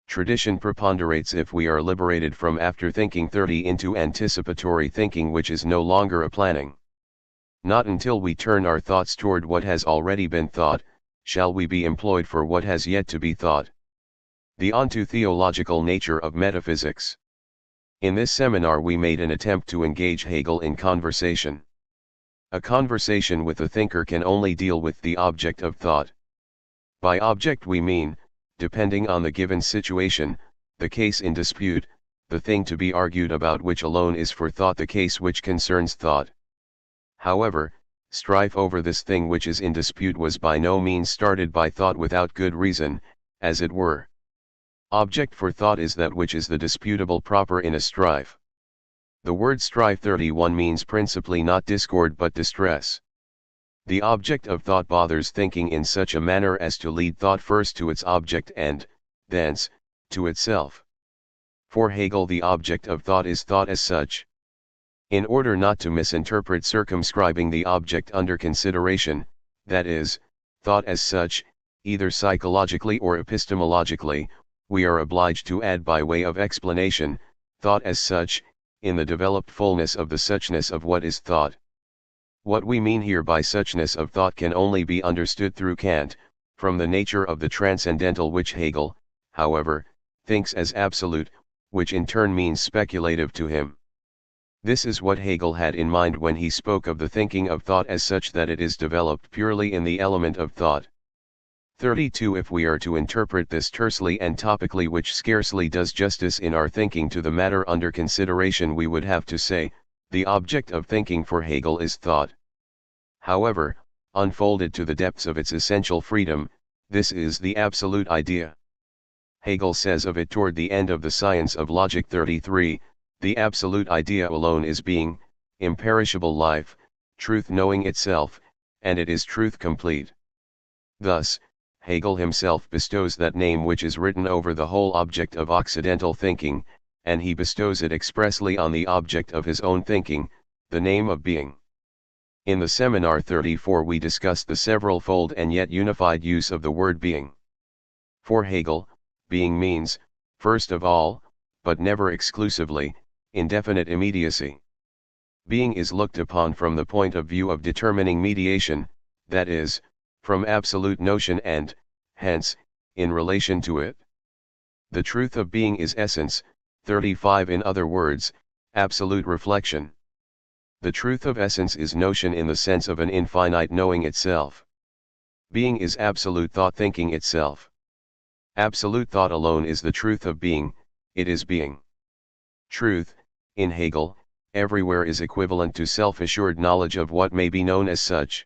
Tradition preponderates if we are liberated from after-thinking 30 into anticipatory thinking, which is no longer a planning. Not until we turn our thoughts toward what has already been thought, shall we be employed for what has yet to be thought. The onto-theological nature of metaphysics. In this seminar we made an attempt to engage Hegel in conversation. A conversation with a thinker can only deal with the object of thought. By object we mean, depending on the given situation, the case in dispute, the thing to be argued about, which alone is for thought the case which concerns thought. However, strife over this thing which is in dispute was by no means started by thought without good reason, as it were. Object for thought is that which is the disputable proper in a strife. The word strife 31 means principally not discord but distress. The object of thought bothers thinking in such a manner as to lead thought first to its object and, thence, to itself. For Hegel the object of thought is thought as such. In order not to misinterpret circumscribing the object under consideration, that is, thought as such, either psychologically or epistemologically, we are obliged to add by way of explanation, thought as such, in the developed fullness of the suchness of what is thought. What we mean here by suchness of thought can only be understood through Kant, from the nature of the transcendental, which Hegel, however, thinks as absolute, which in turn means speculative to him. This is what Hegel had in mind when he spoke of the thinking of thought as such, that it is developed purely in the element of thought. 32. If we are to interpret this tersely and topically, which scarcely does justice in our thinking to the matter under consideration, we would have to say, the object of thinking for Hegel is thought. However, unfolded to the depths of its essential freedom, this is the absolute idea. Hegel says of it toward the end of the Science of Logic 33, the absolute idea alone is being, imperishable life, truth knowing itself, and it is truth complete. Thus, Hegel himself bestows that name which is written over the whole object of Occidental thinking, and he bestows it expressly on the object of his own thinking, the name of being. In the Seminar 34 we discussed the several-fold and yet unified use of the word being. For Hegel, being means, first of all, but never exclusively, indefinite immediacy. Being is looked upon from the point of view of determining mediation, that is, from absolute notion and, hence, in relation to it. The truth of being is essence, 35. In other words, absolute reflection. The truth of essence is notion in the sense of an infinite knowing itself. Being is absolute thought thinking itself. Absolute thought alone is the truth of being, it is being. Truth, in Hegel, everywhere is equivalent to self-assured knowledge of what may be known as such.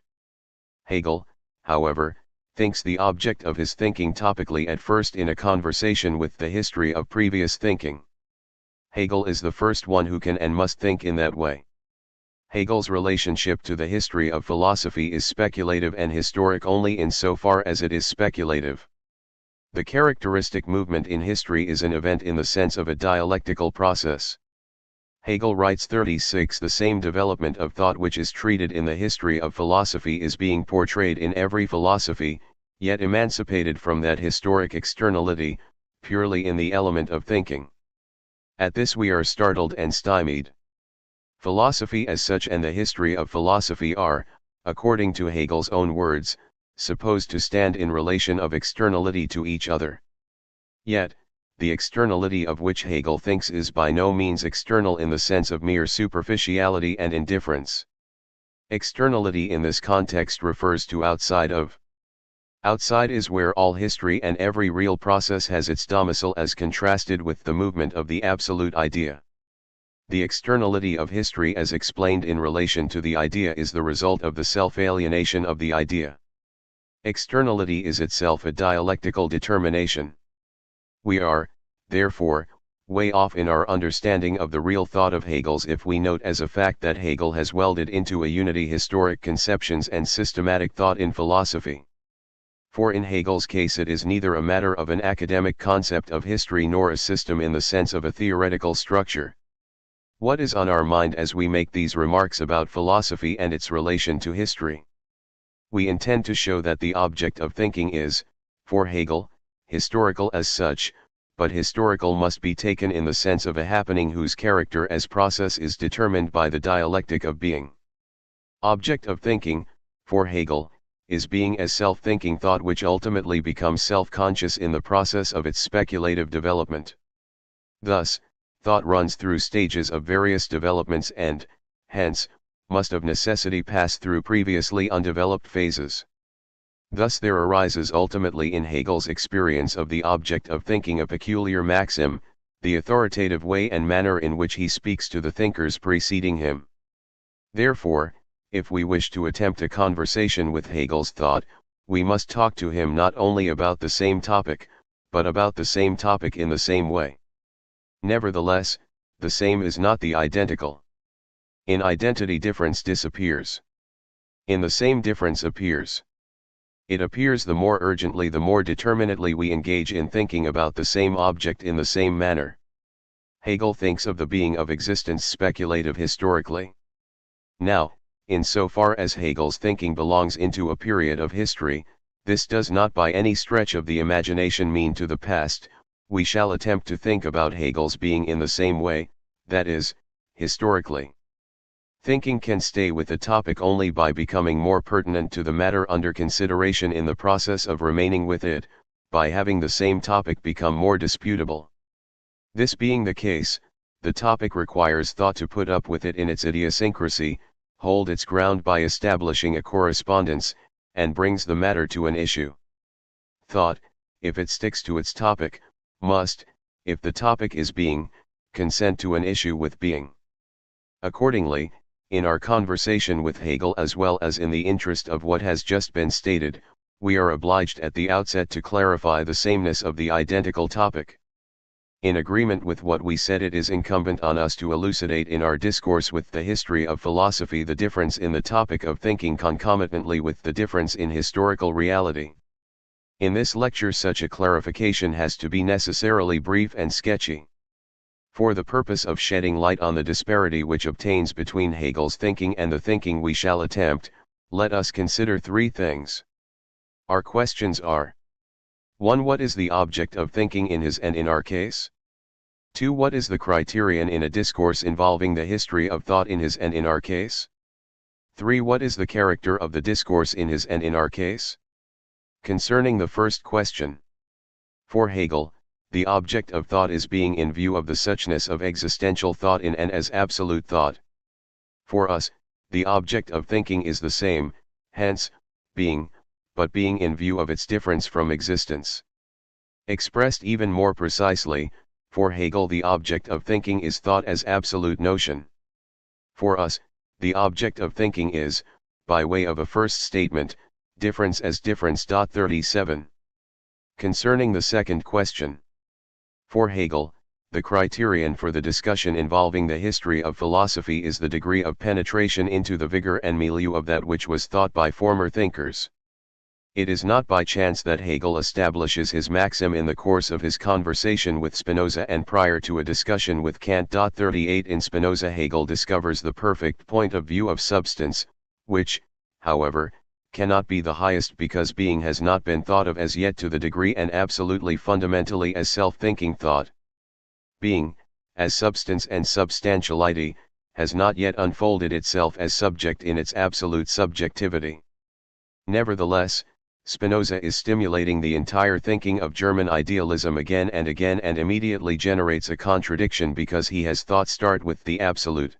Hegel, however, thinks the object of his thinking topically at first in a conversation with the history of previous thinking. Hegel is the first one who can and must think in that way. Hegel's relationship to the history of philosophy is speculative and historic only in so far as it is speculative. The characteristic movement in history is an event in the sense of a dialectical process. Hegel writes 36. The same development of thought which is treated in the history of philosophy is being portrayed in every philosophy, yet emancipated from that historic externality, purely in the element of thinking. At this we are startled and stymied. Philosophy as such and the history of philosophy are, according to Hegel's own words, supposed to stand in relation of externality to each other. Yet, the externality of which Hegel thinks is by no means external in the sense of mere superficiality and indifference. Externality in this context refers to outside of. Outside is where all history and every real process has its domicile, as contrasted with the movement of the absolute idea. The externality of history as explained in relation to the idea is the result of the self-alienation of the idea. Externality is itself a dialectical determination. We are, therefore, way off in our understanding of the real thought of Hegel's if we note as a fact that Hegel has welded into a unity historic conceptions and systematic thought in philosophy. For in Hegel's case it is neither a matter of an academic concept of history nor a system in the sense of a theoretical structure. What is on our mind as we make these remarks about philosophy and its relation to history? We intend to show that the object of thinking is, for Hegel, historical as such, but historical must be taken in the sense of a happening whose character as process is determined by the dialectic of being. Object of thinking, for Hegel, is being as self-thinking thought which ultimately becomes self-conscious in the process of its speculative development. Thus, thought runs through stages of various developments and, hence, must of necessity pass through previously undeveloped phases. Thus there arises ultimately in Hegel's experience of the object of thinking a peculiar maxim, the authoritative way and manner in which he speaks to the thinkers preceding him. Therefore, if we wish to attempt a conversation with Hegel's thought, we must talk to him not only about the same topic, but about the same topic in the same way. Nevertheless, the same is not the identical. In identity difference disappears. In the same difference appears. It appears the more urgently the more determinately we engage in thinking about the same object in the same manner. Hegel thinks of the being of existence speculative historically. Now, in so far as Hegel's thinking belongs into a period of history, this does not by any stretch of the imagination mean to the past. We shall attempt to think about Hegel's being in the same way, that is, historically. Thinking can stay with the topic only by becoming more pertinent to the matter under consideration in the process of remaining with it, by having the same topic become more disputable. This being the case, the topic requires thought to put up with it in its idiosyncrasy, hold its ground by establishing a correspondence, and brings the matter to an issue. Thought, if it sticks to its topic, must, if the topic is being, consent to an issue with being. Accordingly, in our conversation with Hegel as well as in the interest of what has just been stated, we are obliged at the outset to clarify the sameness of the identical topic. In agreement with what we said, it is incumbent on us to elucidate in our discourse with the history of philosophy the difference in the topic of thinking concomitantly with the difference in historical reality. In this lecture such a clarification has to be necessarily brief and sketchy. For the purpose of shedding light on the disparity which obtains between Hegel's thinking and the thinking we shall attempt, let us consider three things. Our questions are: 1. What is the object of thinking in his and in our case? 2. What is the criterion in a discourse involving the history of thought in his and in our case? 3. What is the character of the discourse in his and in our case? Concerning the first question. For Hegel, the object of thought is being in view of the suchness of existential thought in and as absolute thought. For us, the object of thinking is the same, hence, being, but being in view of its difference from existence. Expressed even more precisely, for Hegel the object of thinking is thought as absolute notion. For us, the object of thinking is, by way of a first statement, difference as difference. 37. Concerning the second question. For Hegel, the criterion for the discussion involving the history of philosophy is the degree of penetration into the vigor and milieu of that which was thought by former thinkers. It is not by chance that Hegel establishes his maxim in the course of his conversation with Spinoza and prior to a discussion with Kant. 38 In Spinoza Hegel discovers the perfect point of view of substance, which, however, cannot be the highest because being has not been thought of as yet to the degree and absolutely fundamentally as self-thinking thought. Being, as substance and substantiality, has not yet unfolded itself as subject in its absolute subjectivity. Nevertheless, Spinoza is stimulating the entire thinking of German idealism again and immediately generates a contradiction because he has thought start with the absolute.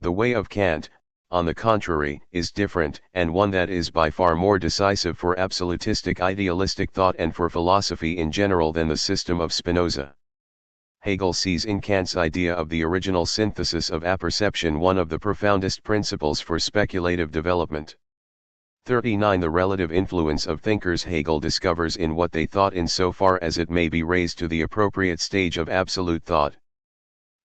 The way of Kant, on the contrary, is different and one that is by far more decisive for absolutistic idealistic thought and for philosophy in general than the system of Spinoza. Hegel sees in Kant's idea of the original synthesis of apperception one of the profoundest principles for speculative development. 39 The relative influence of thinkers Hegel discovers in what they thought in so far as it may be raised to the appropriate stage of absolute thought.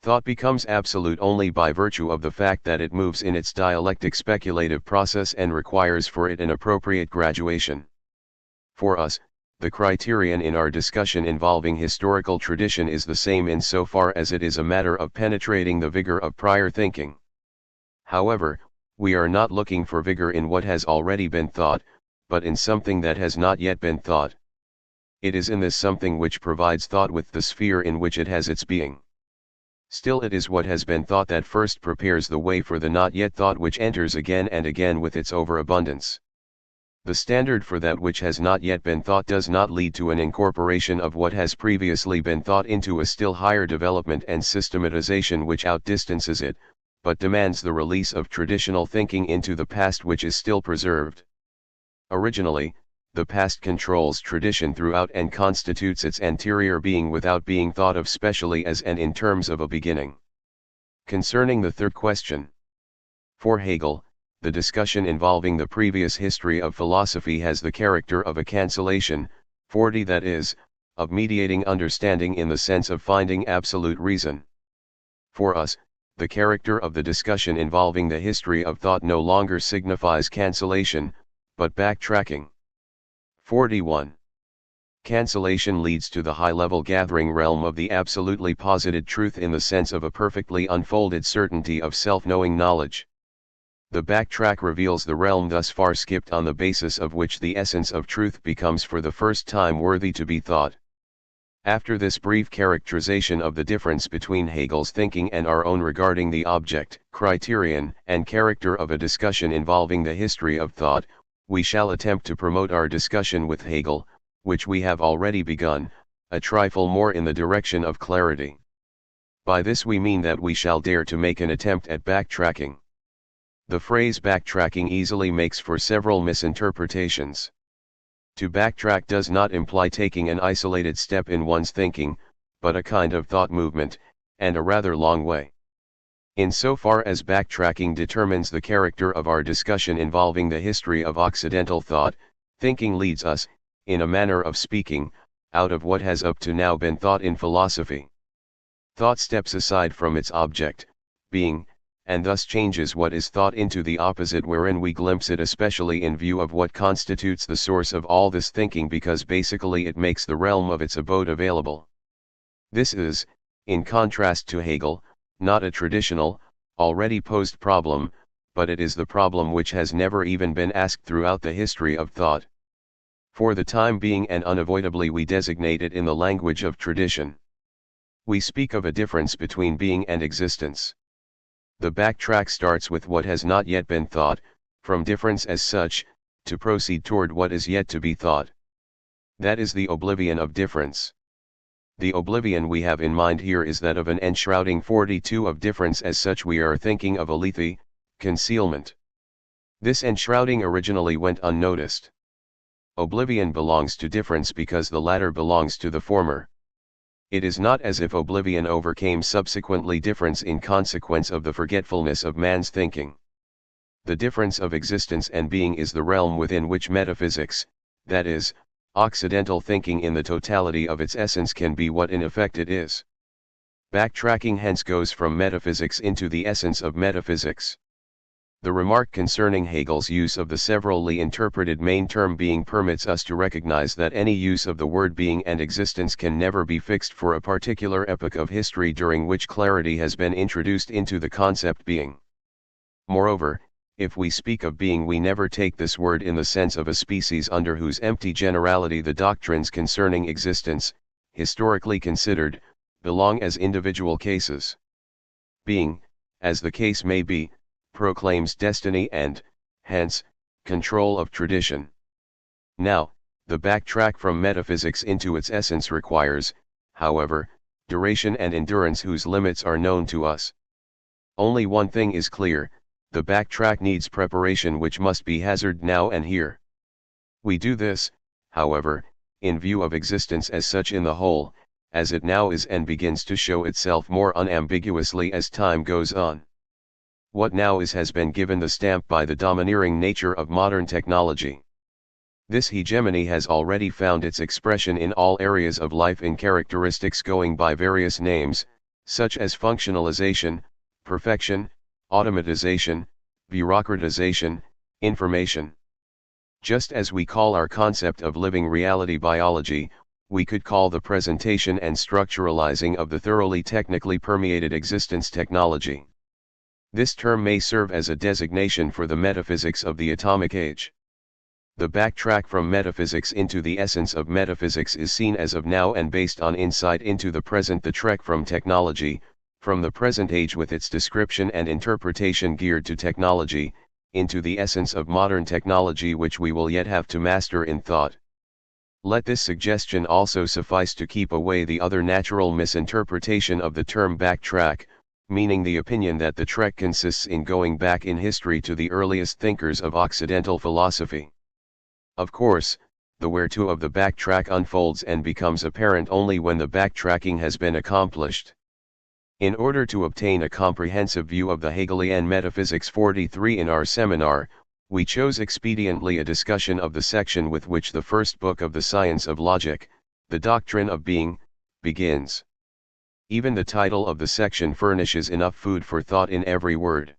Thought becomes absolute only by virtue of the fact that it moves in its dialectic speculative process and requires for it an appropriate graduation. For us, the criterion in our discussion involving historical tradition is the same in so far as it is a matter of penetrating the vigor of prior thinking. However, we are not looking for vigor in what has already been thought, but in something that has not yet been thought. It is in this something which provides thought with the sphere in which it has its being. Still it is what has been thought that first prepares the way for the not yet thought which enters again and again with its overabundance. The standard for that which has not yet been thought does not lead to an incorporation of what has previously been thought into a still higher development and systematization which outdistances it, but demands the release of traditional thinking into the past which is still preserved. Originally, the past controls tradition throughout and constitutes its anterior being without being thought of specially as and in terms of a beginning. Concerning the third question. For Hegel, the discussion involving the previous history of philosophy has the character of a cancellation, 40 that is, of mediating understanding in the sense of finding absolute reason. For us, the character of the discussion involving the history of thought no longer signifies cancellation, but backtracking. 41. Cancellation leads to the high-level gathering realm of the absolutely posited truth in the sense of a perfectly unfolded certainty of self-knowing knowledge. The backtrack reveals the realm thus far skipped on the basis of which the essence of truth becomes for the first time worthy to be thought. After this brief characterization of the difference between Hegel's thinking and our own regarding the object, criterion, and character of a discussion involving the history of thought, we shall attempt to promote our discussion with Hegel, which we have already begun, a trifle more in the direction of clarity. By this we mean that we shall dare to make an attempt at backtracking. The phrase backtracking easily makes for several misinterpretations. To backtrack does not imply taking an isolated step in one's thinking, but a kind of thought movement, and a rather long way. Insofar as backtracking determines the character of our discussion involving the history of Occidental thought, thinking leads us, in a manner of speaking, out of what has up to now been thought in philosophy. Thought steps aside from its object, being, and thus changes what is thought into the opposite wherein we glimpse it, especially in view of what constitutes the source of all this thinking, because basically it makes the realm of its abode available. This is, in contrast to Hegel, not a traditional, already posed problem, but it is the problem which has never even been asked throughout the history of thought. For the time being and unavoidably we designate it in the language of tradition. We speak of a difference between being and existence. The backtrack starts with what has not yet been thought, from difference as such, to proceed toward what is yet to be thought. That is the oblivion of difference. The oblivion we have in mind here is that of an enshrouding 42 of difference. As such we are thinking of aletheia, concealment. This enshrouding originally went unnoticed. Oblivion belongs to difference because the latter belongs to the former. It is not as if oblivion overcame subsequently difference in consequence of the forgetfulness of man's thinking. The difference of existence and being is the realm within which metaphysics, that is, Occidental thinking in the totality of its essence, can be what in effect it is. Backtracking hence goes from metaphysics into the essence of metaphysics. The remark concerning Hegel's use of the severally interpreted main term being permits us to recognize that any use of the word being and existence can never be fixed for a particular epoch of history during which clarity has been introduced into the concept being. Moreover, if we speak of being, we never take this word in the sense of a species under whose empty generality the doctrines concerning existence, historically considered, belong as individual cases. Being, as the case may be, proclaims destiny and, hence, control of tradition. Now, the backtrack from metaphysics into its essence requires, however, duration and endurance whose limits are known to us. Only one thing is clear: the backtrack needs preparation which must be hazarded now and here. We do this, however, in view of existence as such in the whole, as it now is and begins to show itself more unambiguously as time goes on. What now is has been given the stamp by the domineering nature of modern technology. This hegemony has already found its expression in all areas of life in characteristics going by various names, such as functionalization, perfection, automatization, bureaucratization, information. Just as we call our concept of living reality biology, we could call the presentation and structuralizing of the thoroughly technically permeated existence technology. This term may serve as a designation for the metaphysics of the atomic age. The backtrack from metaphysics into the essence of metaphysics is seen as of now and based on insight into the present. The trek from technology, from the present age with its description and interpretation geared to technology, into the essence of modern technology which we will yet have to master in thought. Let this suggestion also suffice to keep away the other natural misinterpretation of the term backtrack, meaning the opinion that the trek consists in going back in history to the earliest thinkers of Occidental philosophy. Of course, the where-to of the backtrack unfolds and becomes apparent only when the backtracking has been accomplished. In order to obtain a comprehensive view of the Hegelian Metaphysics 43 in our seminar, we chose expediently a discussion of the section with which the first book of the Science of Logic, the Doctrine of Being, begins. Even the title of the section furnishes enough food for thought in every word.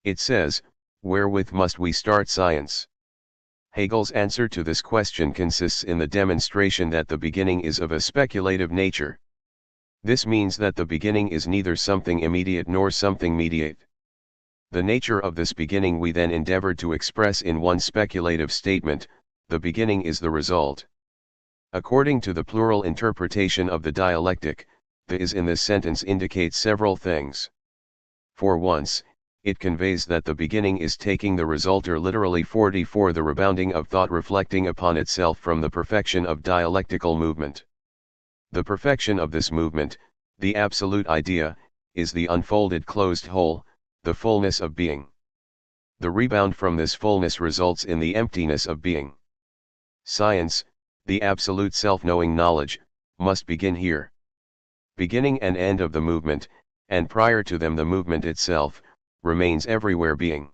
It says, "Wherewith must we start science?" Hegel's answer to this question consists in the demonstration that the beginning is of a speculative nature. This means that the beginning is neither something immediate nor something mediate. The nature of this beginning we then endeavored to express in one speculative statement: the beginning is the result. According to the plural interpretation of the dialectic, the is in this sentence indicates several things. For once, it conveys that the beginning is taking the resulter literally 44, the rebounding of thought reflecting upon itself from the perfection of dialectical movement. The perfection of this movement, the absolute idea, is the unfolded closed whole, the fullness of being. The rebound from this fullness results in the emptiness of being. Science, the absolute self-knowing knowledge, must begin here. Beginning and end of the movement, and prior to them the movement itself, remains everywhere being.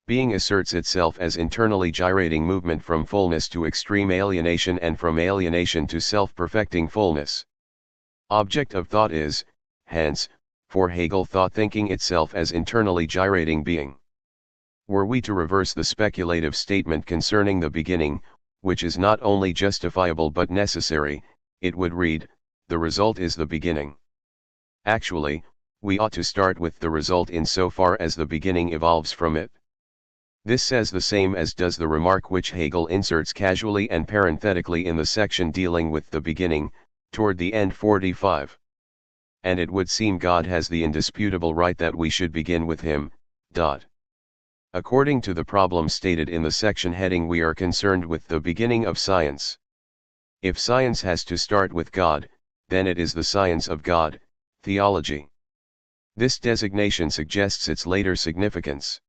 Being asserts itself as internally gyrating movement from fullness to extreme alienation and from alienation to self-perfecting fullness. Object of thought is, hence, for Hegel, thought thinking itself as internally gyrating being. Were we to reverse the speculative statement concerning the beginning, which is not only justifiable but necessary, it would read, the result is the beginning. Actually, we ought to start with the result in so far as the beginning evolves from it. This says the same as does the remark which Hegel inserts casually and parenthetically in the section dealing with the beginning, toward the end 45. And it would seem God has the indisputable right that we should begin with him. According to the problem stated in the section heading, we are concerned with the beginning of science. If science has to start with God, then it is the science of God, theology. This designation suggests its later significance.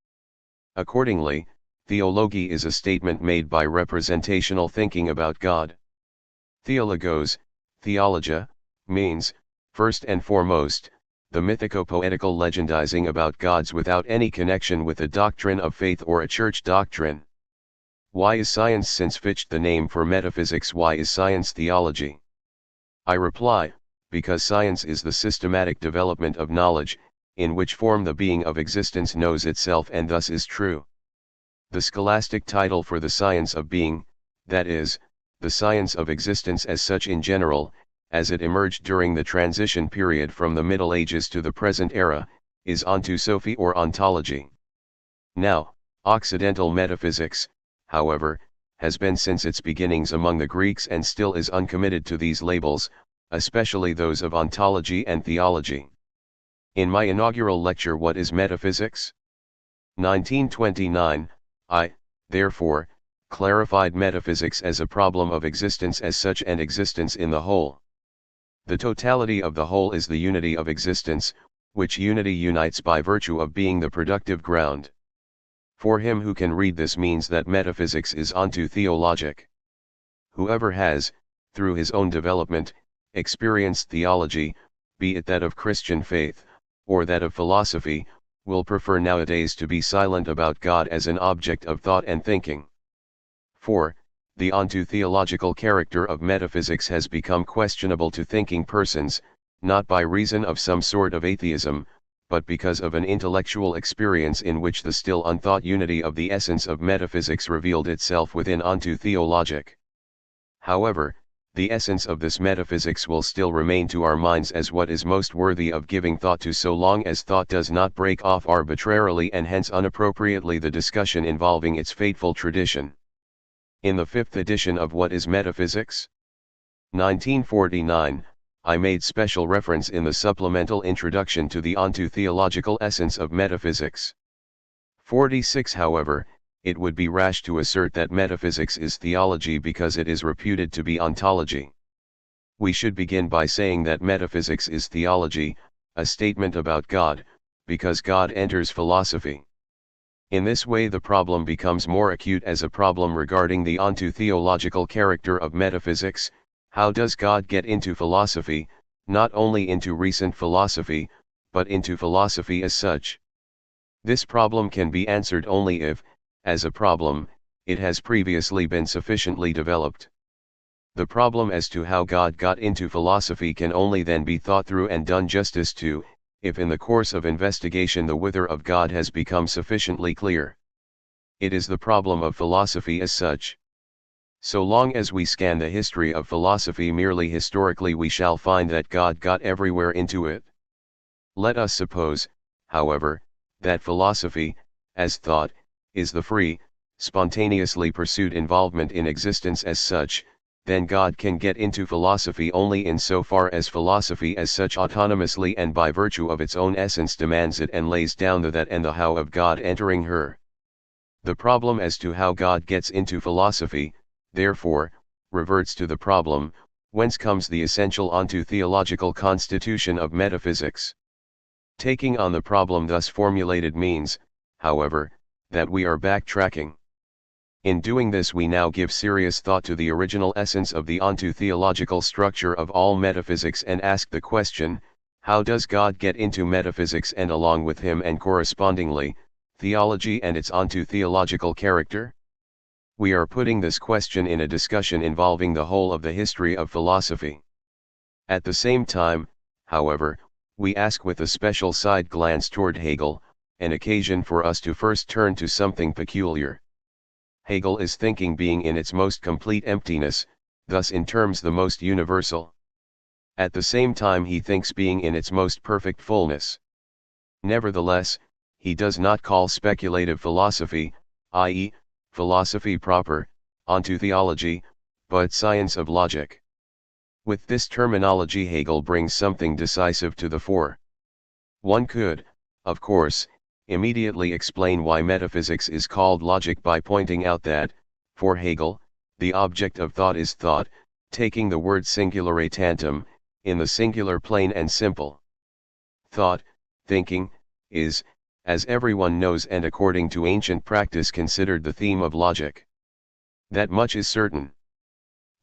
Accordingly, theology is a statement made by representational thinking about God. Theologos, theologia, means, first and foremost, the mythico-poetical legendizing about gods without any connection with a doctrine of faith or a church doctrine. Why is science since Fichte the name for metaphysics? Why is science theology? I reply, because science is the systematic development of knowledge, in which form the being of existence knows itself and thus is true. The scholastic title for the science of being, that is, the science of existence as such in general, as it emerged during the transition period from the Middle Ages to the present era, is ontosophy or ontology. Now, Occidental metaphysics, however, has been since its beginnings among the Greeks and still is uncommitted to these labels, especially those of ontology and theology. In my inaugural lecture What is Metaphysics? 1929, I, therefore, clarified metaphysics as a problem of existence as such and existence in the whole. The totality of the whole is the unity of existence, which unity unites by virtue of being the productive ground. For him who can read this means that metaphysics is onto theologic. Whoever has, through his own development, experienced theology, be it that of Christian faith, or that of philosophy, will prefer nowadays to be silent about God as an object of thought and thinking. For, the onto theological character of metaphysics has become questionable to thinking persons, not by reason of some sort of atheism, but because of an intellectual experience in which the still unthought unity of the essence of metaphysics revealed itself within onto theologic. However, the essence of this metaphysics will still remain to our minds as what is most worthy of giving thought to so long as thought does not break off arbitrarily and hence unappropriately the discussion involving its fateful tradition. In the 5th edition of What is Metaphysics? 1949, I made special reference in the supplemental introduction to the onto-theological essence of metaphysics. 46. However, it would be rash to assert that metaphysics is theology because it is reputed to be ontology. We should begin by saying that metaphysics is theology, a statement about God, because God enters philosophy. In this way the problem becomes more acute as a problem regarding the onto-theological character of metaphysics. How does God get into philosophy, not only into recent philosophy, but into philosophy as such? This problem can be answered only if, as a problem, it has previously been sufficiently developed. The problem as to how God got into philosophy can only then be thought through and done justice to, if in the course of investigation the whither of God has become sufficiently clear. It is the problem of philosophy as such. So long as we scan the history of philosophy merely historically, we shall find that God got everywhere into it. Let us suppose, however, that philosophy, as thought, is the free, spontaneously pursued involvement in existence as such, then God can get into philosophy only in so far as philosophy as such autonomously and by virtue of its own essence demands it and lays down the that and the how of God entering her. The problem as to how God gets into philosophy, therefore, reverts to the problem, whence comes the essential onto-theological constitution of metaphysics. Taking on the problem thus formulated means, however, that we are backtracking. In doing this we now give serious thought to the original essence of the onto-theological structure of all metaphysics and ask the question, how does God get into metaphysics and along with him and correspondingly, theology and its onto-theological character? We are putting this question in a discussion involving the whole of the history of philosophy. At the same time, however, we ask with a special side glance toward Hegel, an occasion for us to first turn to something peculiar. Hegel is thinking being in its most complete emptiness, thus in terms the most universal. At the same time he thinks being in its most perfect fullness. Nevertheless, he does not call speculative philosophy, i.e., philosophy proper, onto theology, but science of logic. With this terminology Hegel brings something decisive to the fore. One could, of course, immediately explain why metaphysics is called logic by pointing out that, for Hegel, the object of thought is thought, taking the word singulare tantum, in the singular plain and simple. Thought, thinking, is, as everyone knows and according to ancient practice considered the theme of logic. That much is certain.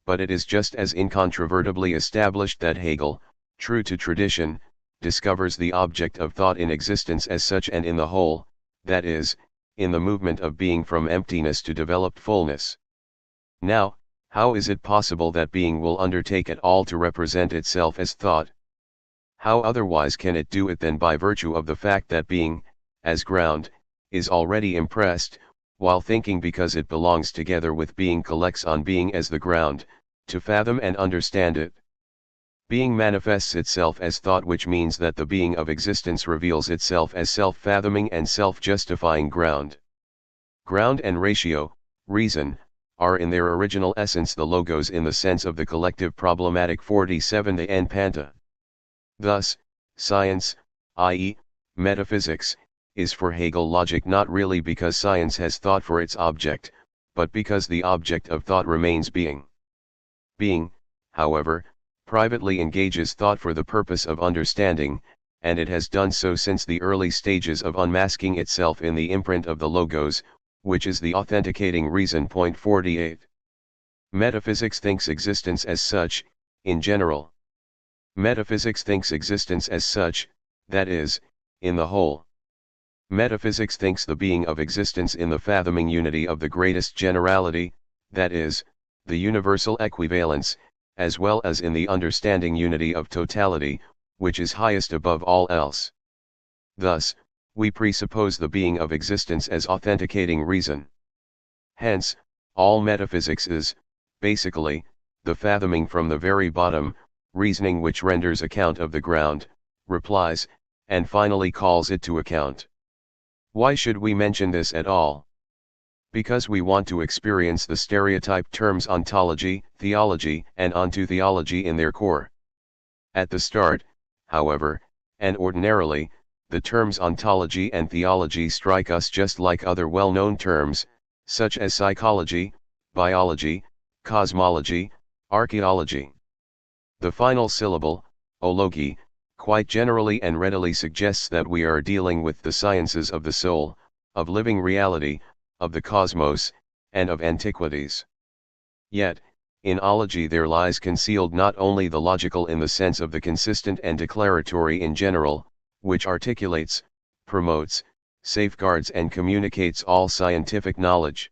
But it is just as incontrovertibly established that Hegel, true to tradition, discovers the object of thought in existence as such and in the whole, that is, in the movement of being from emptiness to developed fullness. Now, how is it possible that being will undertake at all to represent itself as thought? How otherwise can it do it than by virtue of the fact that being, as ground, is already impressed, while thinking because it belongs together with being collects on being as the ground, to fathom and understand it. Being manifests itself as thought, which means that the being of existence reveals itself as self-fathoming and self-justifying ground. Ground and ratio, reason, are in their original essence the logos in the sense of the collective problematic 47 and panta. Thus, science, i.e., metaphysics, is for Hegel logic not really because science has thought for its object, but because the object of thought remains being. Being, however, privately engages thought for the purpose of understanding, and it has done so since the early stages of unmasking itself in the imprint of the logos, which is the authenticating reason. 48. Metaphysics thinks existence as such, in general. Metaphysics thinks existence as such, that is, in the whole. Metaphysics thinks the being of existence in the fathoming unity of the greatest generality, that is, the universal equivalence, as well as in the understanding unity of totality, which is highest above all else. Thus, we presuppose the being of existence as authenticating reason. Hence, all metaphysics is, basically, the fathoming from the very bottom, reasoning which renders account of the ground, replies, and finally calls it to account. Why should we mention this at all? Because we want to experience the stereotyped terms ontology, theology, and ontotheology in their core. At the start, however, and ordinarily, the terms ontology and theology strike us just like other well-known terms, such as psychology, biology, cosmology, archaeology. The final syllable, ology, quite generally and readily suggests that we are dealing with the sciences of the soul, of living reality, of the cosmos, and of antiquities. Yet, in ology there lies concealed not only the logical in the sense of the consistent and declaratory in general, which articulates, promotes, safeguards and communicates all scientific knowledge.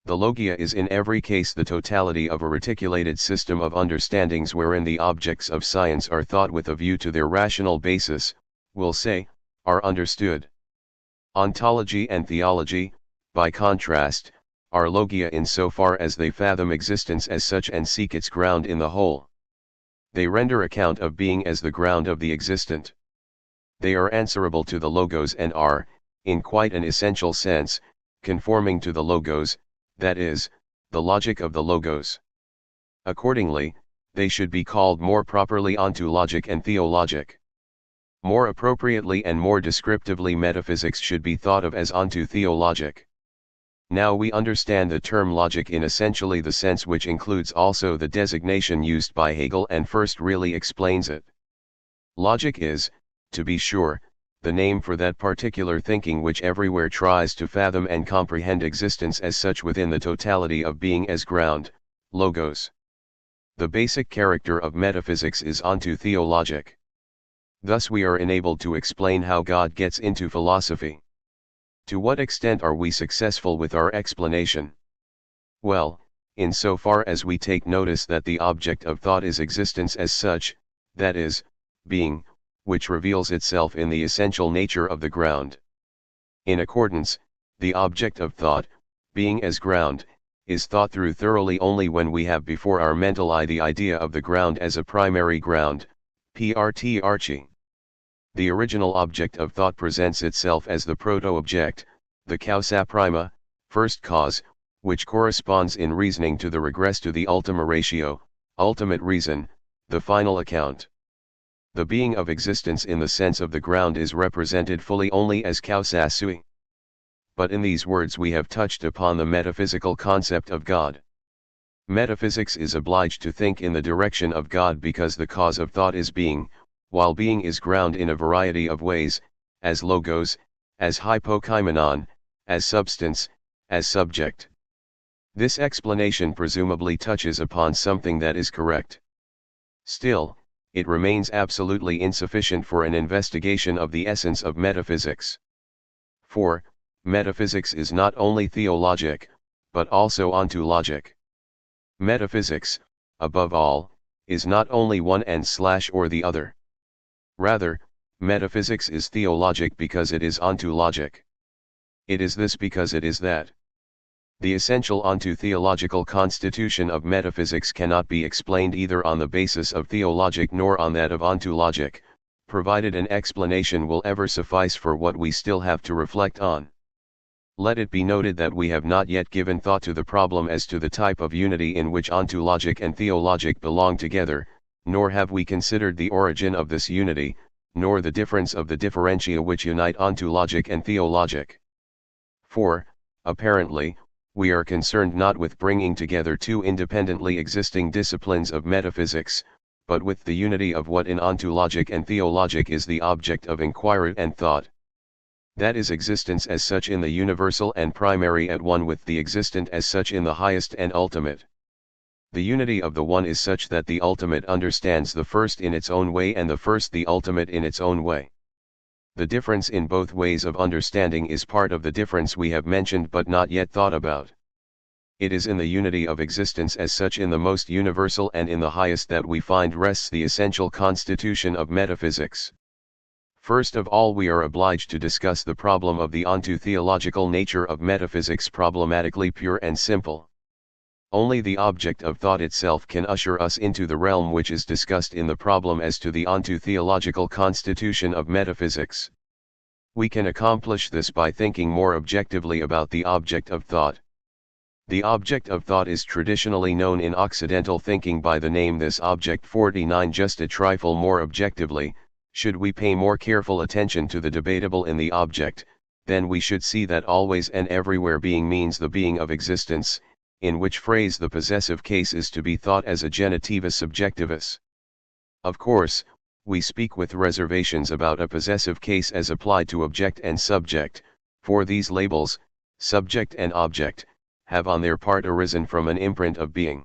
The logia is in every case the totality of a reticulated system of understandings wherein the objects of science are thought with a view to their rational basis, we'll say, are understood. Ontology and theology, by contrast, are logia in so far as they fathom existence as such and seek its ground in the whole. They render account of being as the ground of the existent. They are answerable to the logos and are, in quite an essential sense, conforming to the logos, that is, the logic of the logos. Accordingly, they should be called more properly ontologic and theologic. More appropriately and more descriptively, metaphysics should be thought of as ontotheologic. Now we understand the term logic in essentially the sense which includes also the designation used by Hegel and first really explains it. Logic is, to be sure, the name for that particular thinking which everywhere tries to fathom and comprehend existence as such within the totality of being as ground, logos. The basic character of metaphysics is ontotheologic. Thus we are enabled to explain how God gets into philosophy. To what extent are we successful with our explanation? Well, in so far as we take notice that the object of thought is existence as such, that is, being, which reveals itself in the essential nature of the ground. In accordance, the object of thought, being as ground, is thought through thoroughly only when we have before our mental eye the idea of the ground as a primary ground, P.R.T. Archie. The original object of thought presents itself as the proto-object, the causa prima, first cause, which corresponds in reasoning to the regress to the ultima ratio, ultimate reason, the final account. The being of existence in the sense of the ground is represented fully only as causa sui. But in these words we have touched upon the metaphysical concept of God. Metaphysics is obliged to think in the direction of God because the cause of thought is being, while being is ground in a variety of ways, as logos, as hypokaimenon, as substance, as subject. This explanation presumably touches upon something that is correct. Still, it remains absolutely insufficient for an investigation of the essence of metaphysics. For, metaphysics is not only theologic, but also ontologic. Metaphysics, above all, is not only one and/or the other. Rather, metaphysics is theologic because it is ontologic. It is this because it is that. The essential ontotheological constitution of metaphysics cannot be explained either on the basis of theologic nor on that of ontologic, provided an explanation will ever suffice for what we still have to reflect on. Let it be noted that we have not yet given thought to the problem as to the type of unity in which ontologic and theologic belong together, nor have we considered the origin of this unity, nor the difference of the differentia which unite ontologic and theologic. For, apparently, we are concerned not with bringing together two independently existing disciplines of metaphysics, but with the unity of what in ontologic and theologic is the object of inquiry and thought. That is existence as such in the universal and primary at one with the existent as such in the highest and ultimate. The unity of the one is such that the ultimate understands the first in its own way and the first the ultimate in its own way. The difference in both ways of understanding is part of the difference we have mentioned but not yet thought about. It is in the unity of existence as such in the most universal and in the highest that we find rests the essential constitution of metaphysics. First of all we are obliged to discuss the problem of the ontotheological nature of metaphysics problematically pure and simple. Only the object of thought itself can usher us into the realm which is discussed in the problem as to the ontotheological constitution of metaphysics. We can accomplish this by thinking more objectively about the object of thought. The object of thought is traditionally known in Occidental thinking by the name this object 49. Just a trifle more objectively, should we pay more careful attention to the debatable in the object, then we should see that always and everywhere being means the being of existence, in which phrase the possessive case is to be thought as a genitivus subjectivus. Of course, we speak with reservations about a possessive case as applied to object and subject, for these labels, subject and object, have on their part arisen from an imprint of being.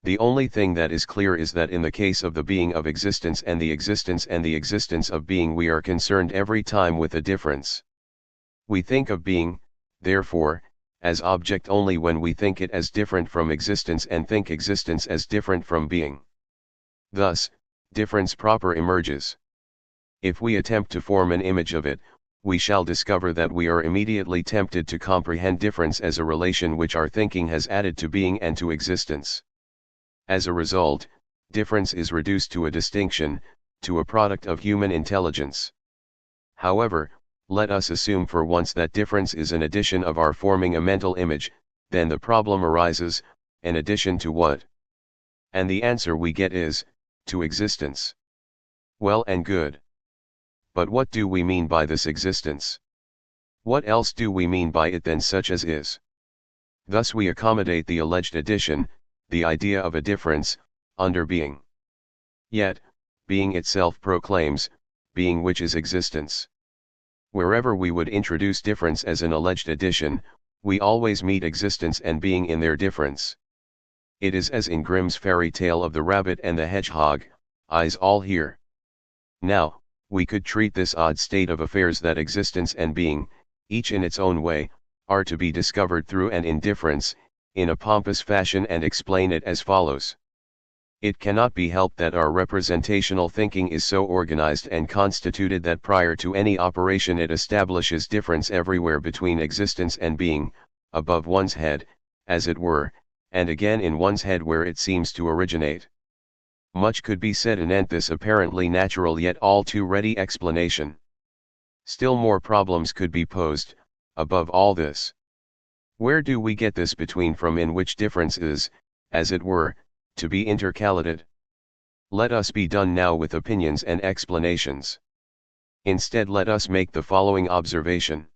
The only thing that is clear is that in the case of the being of existence and the existence of being, we are concerned every time with a difference. We think of being, therefore, as object only when we think it as different from existence and think existence as different from being. Thus, difference proper emerges. If we attempt to form an image of it, we shall discover that we are immediately tempted to comprehend difference as a relation which our thinking has added to being and to existence. As a result, difference is reduced to a distinction, to a product of human intelligence. However, let us assume for once that difference is an addition of our forming a mental image, then the problem arises, an addition to what? And the answer we get is, to existence. Well and good. But what do we mean by this existence? What else do we mean by it than such as is? Thus we accommodate the alleged addition, the idea of a difference, under being. Yet, being itself proclaims, being which is existence. Wherever we would introduce difference as an alleged addition, we always meet existence and being in their difference. It is as in Grimm's fairy tale of the rabbit and the hedgehog, eyes all here. Now, we could treat this odd state of affairs that existence and being, each in its own way, are to be discovered through and in difference, in a pompous fashion and explain it as follows. It cannot be helped that our representational thinking is so organized and constituted that prior to any operation it establishes difference everywhere between existence and being, above one's head, as it were, and again in one's head where it seems to originate. Much could be said anent this apparently natural yet all too ready explanation. Still more problems could be posed, above all this. Where do we get this between from in which difference is, as it were, to be intercalated? Let us be done now with opinions and explanations. Instead, let us make the following observation.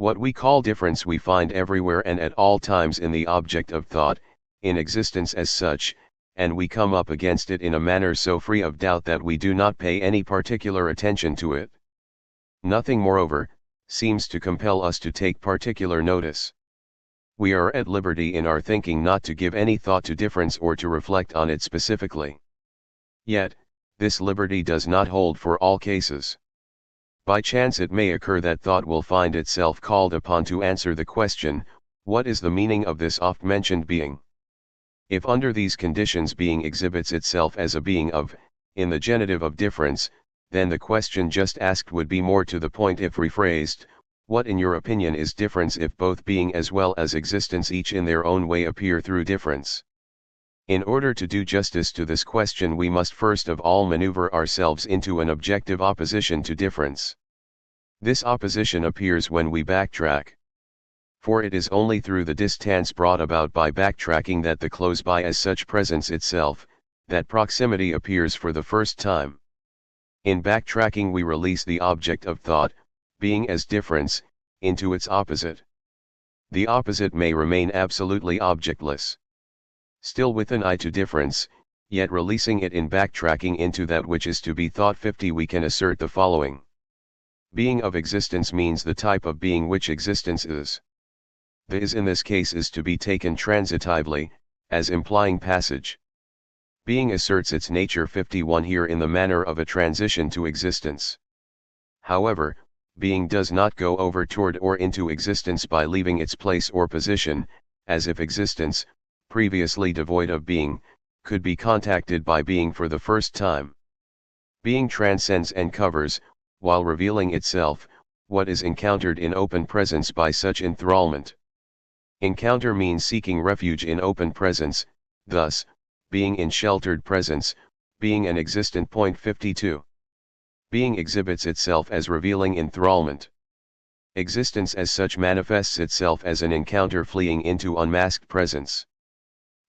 What we call difference we find everywhere and at all times in the object of thought, in existence as such, and we come up against it in a manner so free of doubt that we do not pay any particular attention to it. Nothing, moreover, seems to compel us to take particular notice. We are at liberty in our thinking not to give any thought to difference or to reflect on it specifically. Yet, this liberty does not hold for all cases. By chance it may occur that thought will find itself called upon to answer the question, what is the meaning of this oft-mentioned being? If under these conditions being exhibits itself as a being of, in the genitive of difference, then the question just asked would be more to the point if rephrased, what in your opinion is difference if both being as well as existence each in their own way appear through difference? In order to do justice to this question we must first of all maneuver ourselves into an objective opposition to difference. This opposition appears when we backtrack. For it is only through the distance brought about by backtracking that the close by as such presents itself, that proximity appears for the first time. In backtracking we release the object of thought, being as difference, into its opposite. The opposite may remain absolutely objectless. Still with an eye to difference, yet releasing it in backtracking into that which is to be thought 50 we can assert the following. Being of existence means the type of being which existence is. The is in this case is to be taken transitively, as implying passage. Being asserts its nature 51 here in the manner of a transition to existence. However, being does not go over toward or into existence by leaving its place or position, as if existence, previously devoid of being, could be contacted by being for the first time. Being transcends and covers, while revealing itself, what is encountered in open presence by such enthrallment. Encounter means seeking refuge in open presence, thus, being in sheltered presence, being an existent point 52. Being exhibits itself as revealing enthrallment. Existence as such manifests itself as an encounter fleeing into unmasked presence.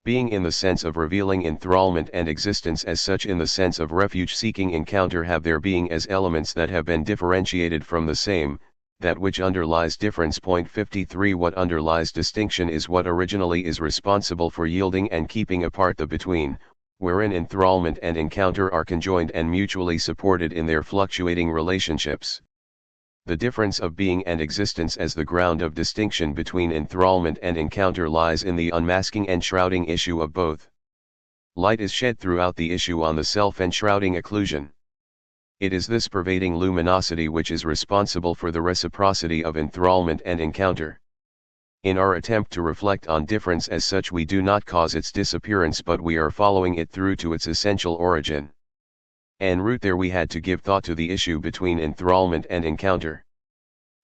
Being in the sense of revealing enthrallment and existence as such in the sense of refuge-seeking encounter have their being as elements that have been differentiated from the same, that which underlies difference. 53 What underlies distinction is what originally is responsible for yielding and keeping apart the between, wherein enthrallment and encounter are conjoined and mutually supported in their fluctuating relationships. The difference of being and existence as the ground of distinction between enthrallment and encounter lies in the unmasking and shrouding issue of both. Light is shed throughout the issue on the self-enshrouding occlusion. It is this pervading luminosity which is responsible for the reciprocity of enthrallment and encounter. In our attempt to reflect on difference as such, we do not cause its disappearance, but we are following it through to its essential origin. En route there we had to give thought to the issue between enthrallment and encounter.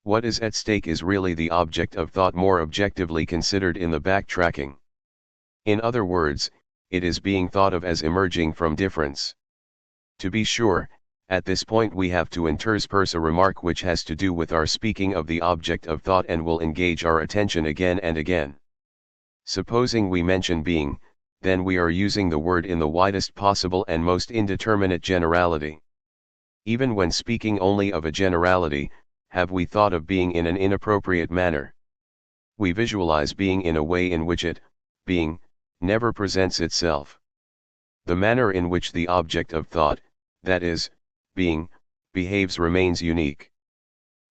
What is at stake is really the object of thought more objectively considered in the backtracking. In other words, it is being thought of as emerging from difference. To be sure, at this point we have to intersperse a remark which has to do with our speaking of the object of thought and will engage our attention again and again. Supposing we mention being, then we are using the word in the widest possible and most indeterminate generality. Even when speaking only of a generality, have we thought of being in an inappropriate manner? We visualize being in a way in which it, being, never presents itself. The manner in which the object of thought, that is, being, behaves remains unique.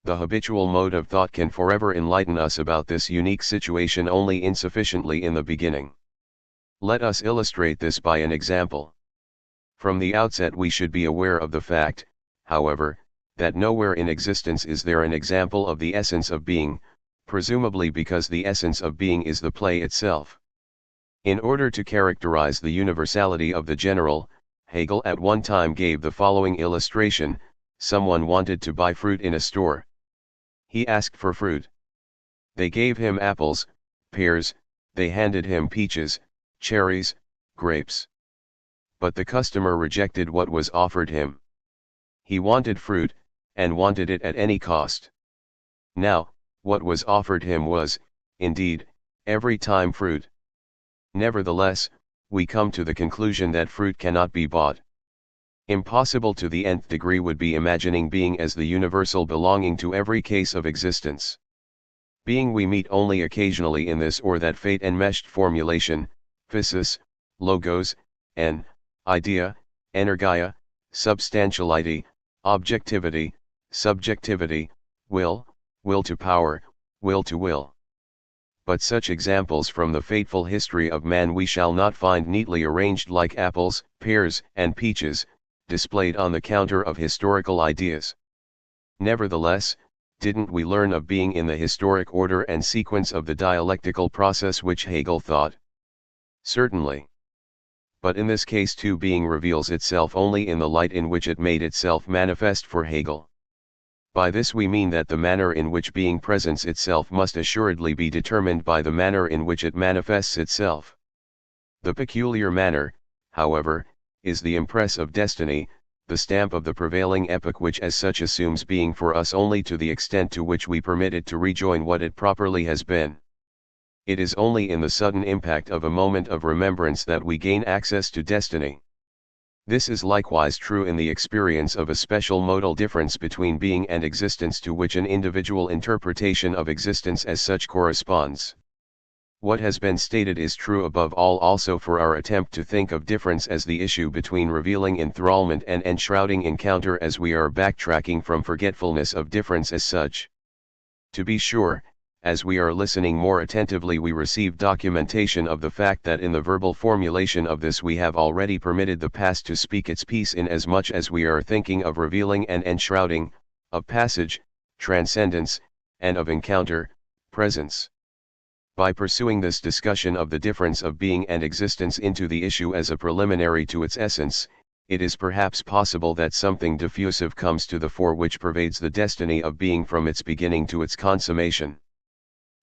The habitual mode of thought can forever enlighten us about this unique situation only insufficiently in the beginning. Let us illustrate this by an example. From the outset we should be aware of the fact, however, that nowhere in existence is there an example of the essence of being, presumably because the essence of being is the play itself. In order to characterize the universality of the general, Hegel at one time gave the following illustration: someone wanted to buy fruit in a store. He asked for fruit. They gave him apples, pears, they handed him peaches, cherries, grapes. But the customer rejected what was offered him. He wanted fruit, and wanted it at any cost. Now, what was offered him was, indeed, every time fruit. Nevertheless, we come to the conclusion that fruit cannot be bought. Impossible to the nth degree would be imagining being as the universal belonging to every case of existence. Being we meet only occasionally in this or that fate-enmeshed formulation, physis, logos, en, idea, energia, substantiality, objectivity, subjectivity, will to power, will to will. But such examples from the fateful history of man we shall not find neatly arranged like apples, pears, and peaches, displayed on the counter of historical ideas. Nevertheless, didn't we learn of being in the historic order and sequence of the dialectical process which Hegel thought? Certainly. But in this case too being reveals itself only in the light in which it made itself manifest for Hegel. By this we mean that the manner in which being presents itself must assuredly be determined by the manner in which it manifests itself. The peculiar manner, however, is the impress of destiny, the stamp of the prevailing epoch which as such assumes being for us only to the extent to which we permit it to rejoin what it properly has been. It is only in the sudden impact of a moment of remembrance that we gain access to destiny. This is likewise true in the experience of a special modal difference between being and existence to which an individual interpretation of existence as such corresponds. What has been stated is true above all also for our attempt to think of difference as the issue between revealing enthrallment and enshrouding encounter as we are backtracking from forgetfulness of difference as such. To be sure, as we are listening more attentively we receive documentation of the fact that in the verbal formulation of this we have already permitted the past to speak its piece in as much as we are thinking of revealing and enshrouding, of passage, transcendence, and of encounter, presence. By pursuing this discussion of the difference of being and existence into the issue as a preliminary to its essence, it is perhaps possible that something diffusive comes to the fore which pervades the destiny of being from its beginning to its consummation.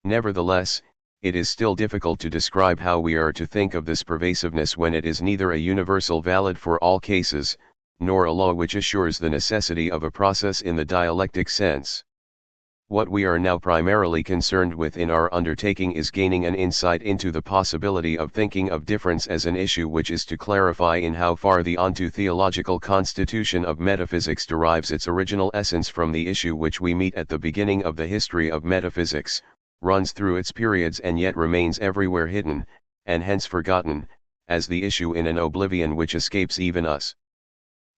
Nevertheless, it is still difficult to describe how we are to think of this pervasiveness when it is neither a universal valid for all cases, nor a law which assures the necessity of a process in the dialectic sense. What we are now primarily concerned with in our undertaking is gaining an insight into the possibility of thinking of difference as an issue, which is to clarify in how far the onto-theological constitution of metaphysics derives its original essence from the issue which we meet at the beginning of the history of metaphysics, runs through its periods and yet remains everywhere hidden, and hence forgotten, as the issue in an oblivion which escapes even us.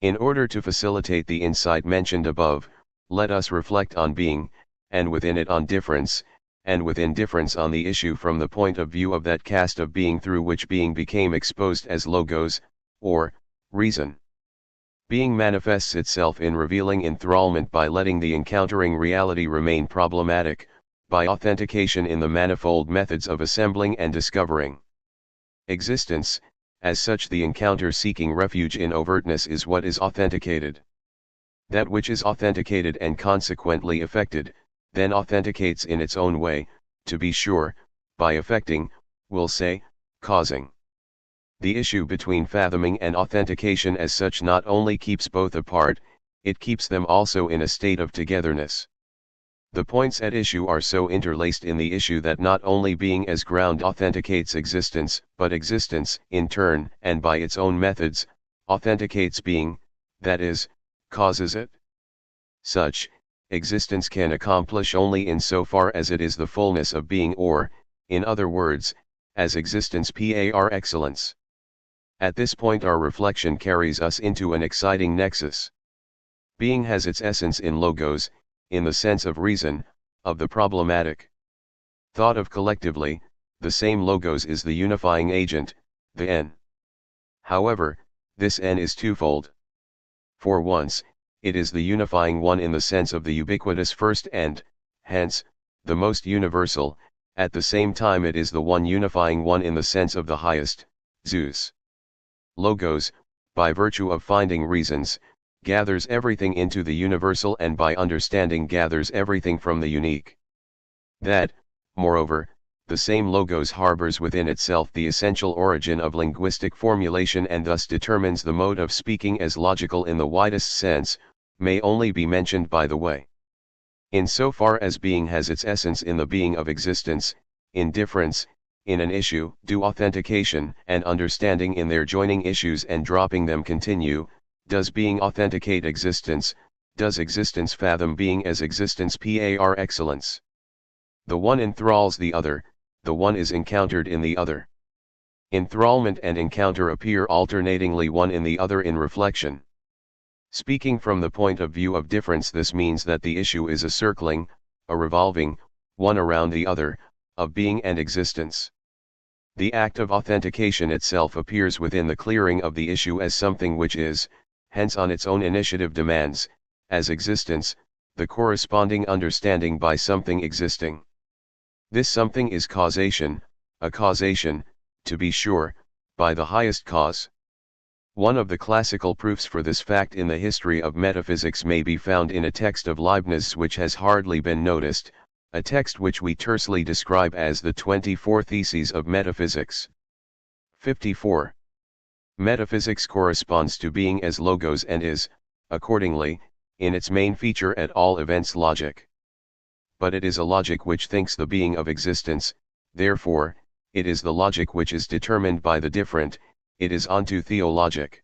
In order to facilitate the insight mentioned above, let us reflect on being, and within it on difference, and within difference on the issue from the point of view of that cast of being through which being became exposed as logos, or reason. Being manifests itself in revealing enthrallment by letting the encountering reality remain problematic, by authentication in the manifold methods of assembling and discovering. Existence, as such, the encounter seeking refuge in overtness, is what is authenticated. That which is authenticated and consequently affected, then authenticates in its own way, to be sure, by affecting, will say, causing. The issue between fathoming and authentication as such not only keeps both apart, it keeps them also in a state of togetherness. The points at issue are so interlaced in the issue that not only being as ground authenticates existence, but existence, in turn, and by its own methods, authenticates being, that is, causes it. Such existence can accomplish only in so far as it is the fullness of being, or, in other words, as existence par excellence. At this point our reflection carries us into an exciting nexus. Being has its essence in logos, in the sense of reason, of the problematic. Thought of collectively, the same logos is the unifying agent, the N. However, this N is twofold. For once, it is the unifying one in the sense of the ubiquitous first and, hence, the most universal. At the same time it is the one unifying one in the sense of the highest, Zeus. Logos, by virtue of finding reasons, gathers everything into the universal, and by understanding gathers everything from the unique. That, moreover, the same logos harbors within itself the essential origin of linguistic formulation, and thus determines the mode of speaking as logical in the widest sense, may only be mentioned by the way. In so far as being has its essence in the being of existence, in difference, in an issue, do authentication and understanding in their joining issues and dropping them continue. Does being authenticate existence? Does existence fathom being as existence par excellence? The one enthralls the other, the one is encountered in the other. Enthrallment and encounter appear alternatingly one in the other in reflection. Speaking from the point of view of difference, this means that the issue is a circling, a revolving, one around the other, of being and existence. The act of authentication itself appears within the clearing of the issue as something which is, hence on its own initiative demands, as existence, the corresponding understanding by something existing. This something is causation, a causation, to be sure, by the highest cause. One of the classical proofs for this fact in the history of metaphysics may be found in a text of Leibniz which has hardly been noticed, a text which we tersely describe as the 24 Theses of Metaphysics. 54. Metaphysics corresponds to being as logos and is, accordingly, in its main feature at all events logic. But it is a logic which thinks the being of existence, therefore, it is the logic which is determined by the different, it is onto theologic.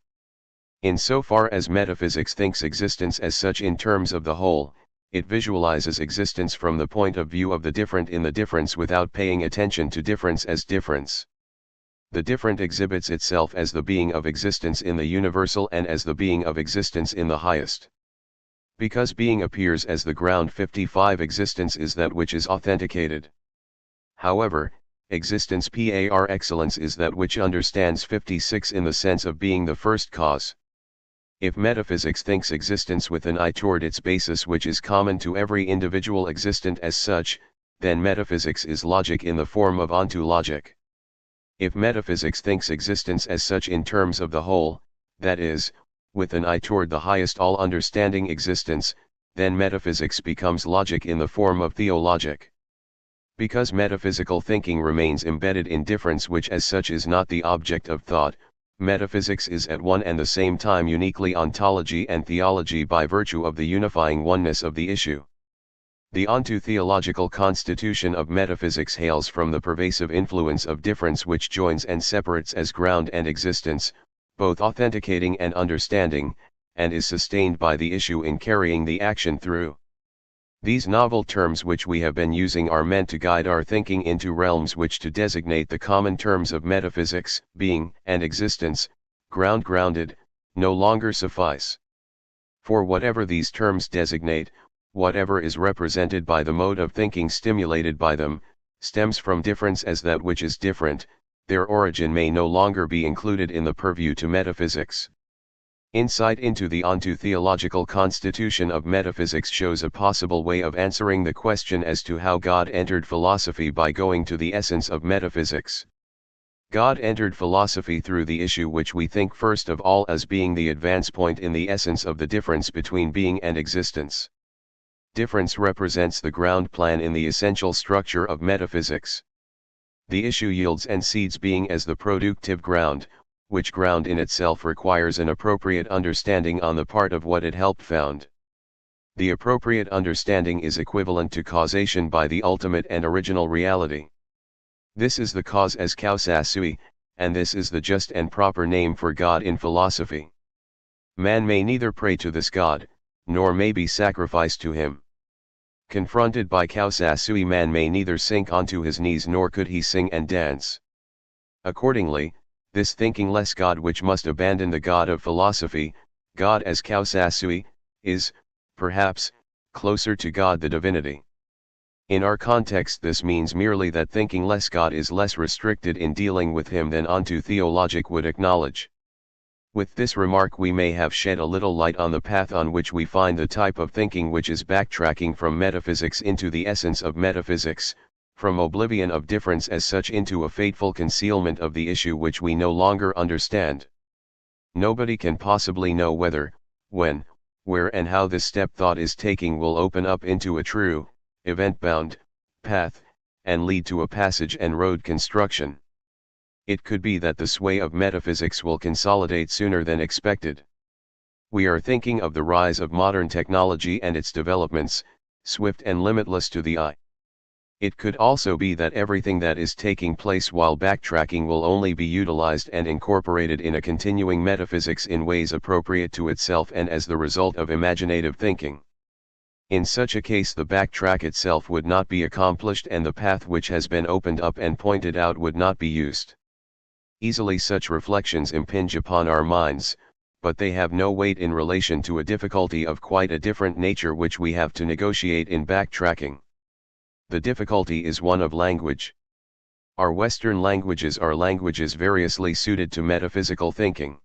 In so far as metaphysics thinks existence as such in terms of the whole, it visualizes existence from the point of view of the different in the difference without paying attention to difference as difference. The different exhibits itself as the being of existence in the universal and as the being of existence in the highest. Because being appears as the ground 55, existence is that which is authenticated. However, existence par excellence is that which understands 56 in the sense of being the first cause. If metaphysics thinks existence with an eye toward its basis which is common to every individual existent as such, then metaphysics is logic in the form of ontologic. If metaphysics thinks existence as such in terms of the whole, that is, with an eye toward the highest all-understanding existence, then metaphysics becomes logic in the form of theologic. Because metaphysical thinking remains embedded in difference which as such is not the object of thought, metaphysics is at one and the same time uniquely ontology and theology by virtue of the unifying oneness of the issue. The onto-theological constitution of metaphysics hails from the pervasive influence of difference which joins and separates as ground and existence, both authenticating and understanding, and is sustained by the issue in carrying the action through. These novel terms which we have been using are meant to guide our thinking into realms which to designate the common terms of metaphysics, being, and existence, grounded, no longer suffice. For whatever these terms designate, whatever is represented by the mode of thinking stimulated by them, stems from difference as that which is different, their origin may no longer be included in the purview to metaphysics. Insight into the onto-theological constitution of metaphysics shows a possible way of answering the question as to how God entered philosophy by going to the essence of metaphysics. God entered philosophy through the issue which we think first of all as being the advance point in the essence of the difference between being and existence. Difference represents the ground plan in the essential structure of metaphysics. The issue yields and seeds being as the productive ground, which ground in itself requires an appropriate understanding on the part of what it helped found. The appropriate understanding is equivalent to causation by the ultimate and original reality. This is the cause as causa sui, and this is the just and proper name for God in philosophy. Man may neither pray to this God, nor may be sacrificed to him. Confronted by causa sui, man may neither sink onto his knees nor could he sing and dance. Accordingly, this thinking-less God which must abandon the God of philosophy, God as causa sui, is, perhaps, closer to God the divinity. In our context this means merely that thinking-less God is less restricted in dealing with him than onto-theologic would acknowledge. With this remark we may have shed a little light on the path on which we find the type of thinking which is backtracking from metaphysics into the essence of metaphysics, from oblivion of difference as such into a fateful concealment of the issue which we no longer understand. Nobody can possibly know whether, when, where and how this step thought is taking will open up into a true, event-bound, path, and lead to a passage and road construction. It could be that the sway of metaphysics will consolidate sooner than expected. We are thinking of the rise of modern technology and its developments, swift and limitless to the eye. It could also be that everything that is taking place while backtracking will only be utilized and incorporated in a continuing metaphysics in ways appropriate to itself and as the result of imaginative thinking. In such a case the backtrack itself would not be accomplished and the path which has been opened up and pointed out would not be used. Easily such reflections impinge upon our minds, but they have no weight in relation to a difficulty of quite a different nature which we have to negotiate in backtracking. The difficulty is one of language. Our Western languages are languages variously suited to metaphysical thinking.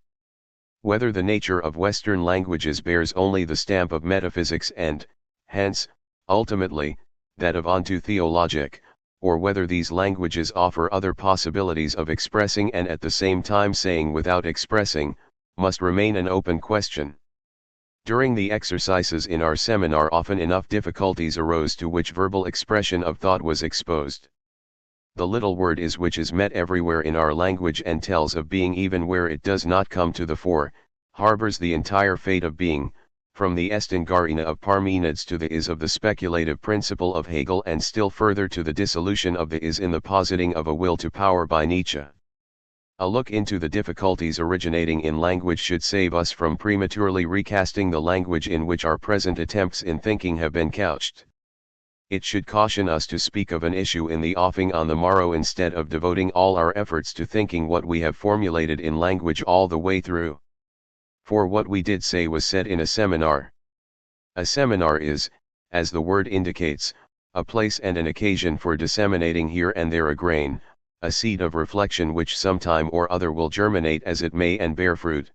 Whether the nature of Western languages bears only the stamp of metaphysics and, hence, ultimately, that of onto-theologic, or whether these languages offer other possibilities of expressing and at the same time saying without expressing, must remain an open question. During the exercises in our seminar often enough difficulties arose to which verbal expression of thought was exposed. The little word is which is met everywhere in our language and tells of being even where it does not come to the fore, harbors the entire fate of being, from the estingarina of Parmenides to the is of the speculative principle of Hegel and still further to the dissolution of the is in the positing of a will to power by Nietzsche. A look into the difficulties originating in language should save us from prematurely recasting the language in which our present attempts in thinking have been couched. It should caution us to speak of an issue in the offing on the morrow instead of devoting all our efforts to thinking what we have formulated in language all the way through. For what we did say was said in a seminar. A seminar is, as the word indicates, a place and an occasion for disseminating here and there a grain, a seed of reflection which sometime or other will germinate as it may and bear fruit.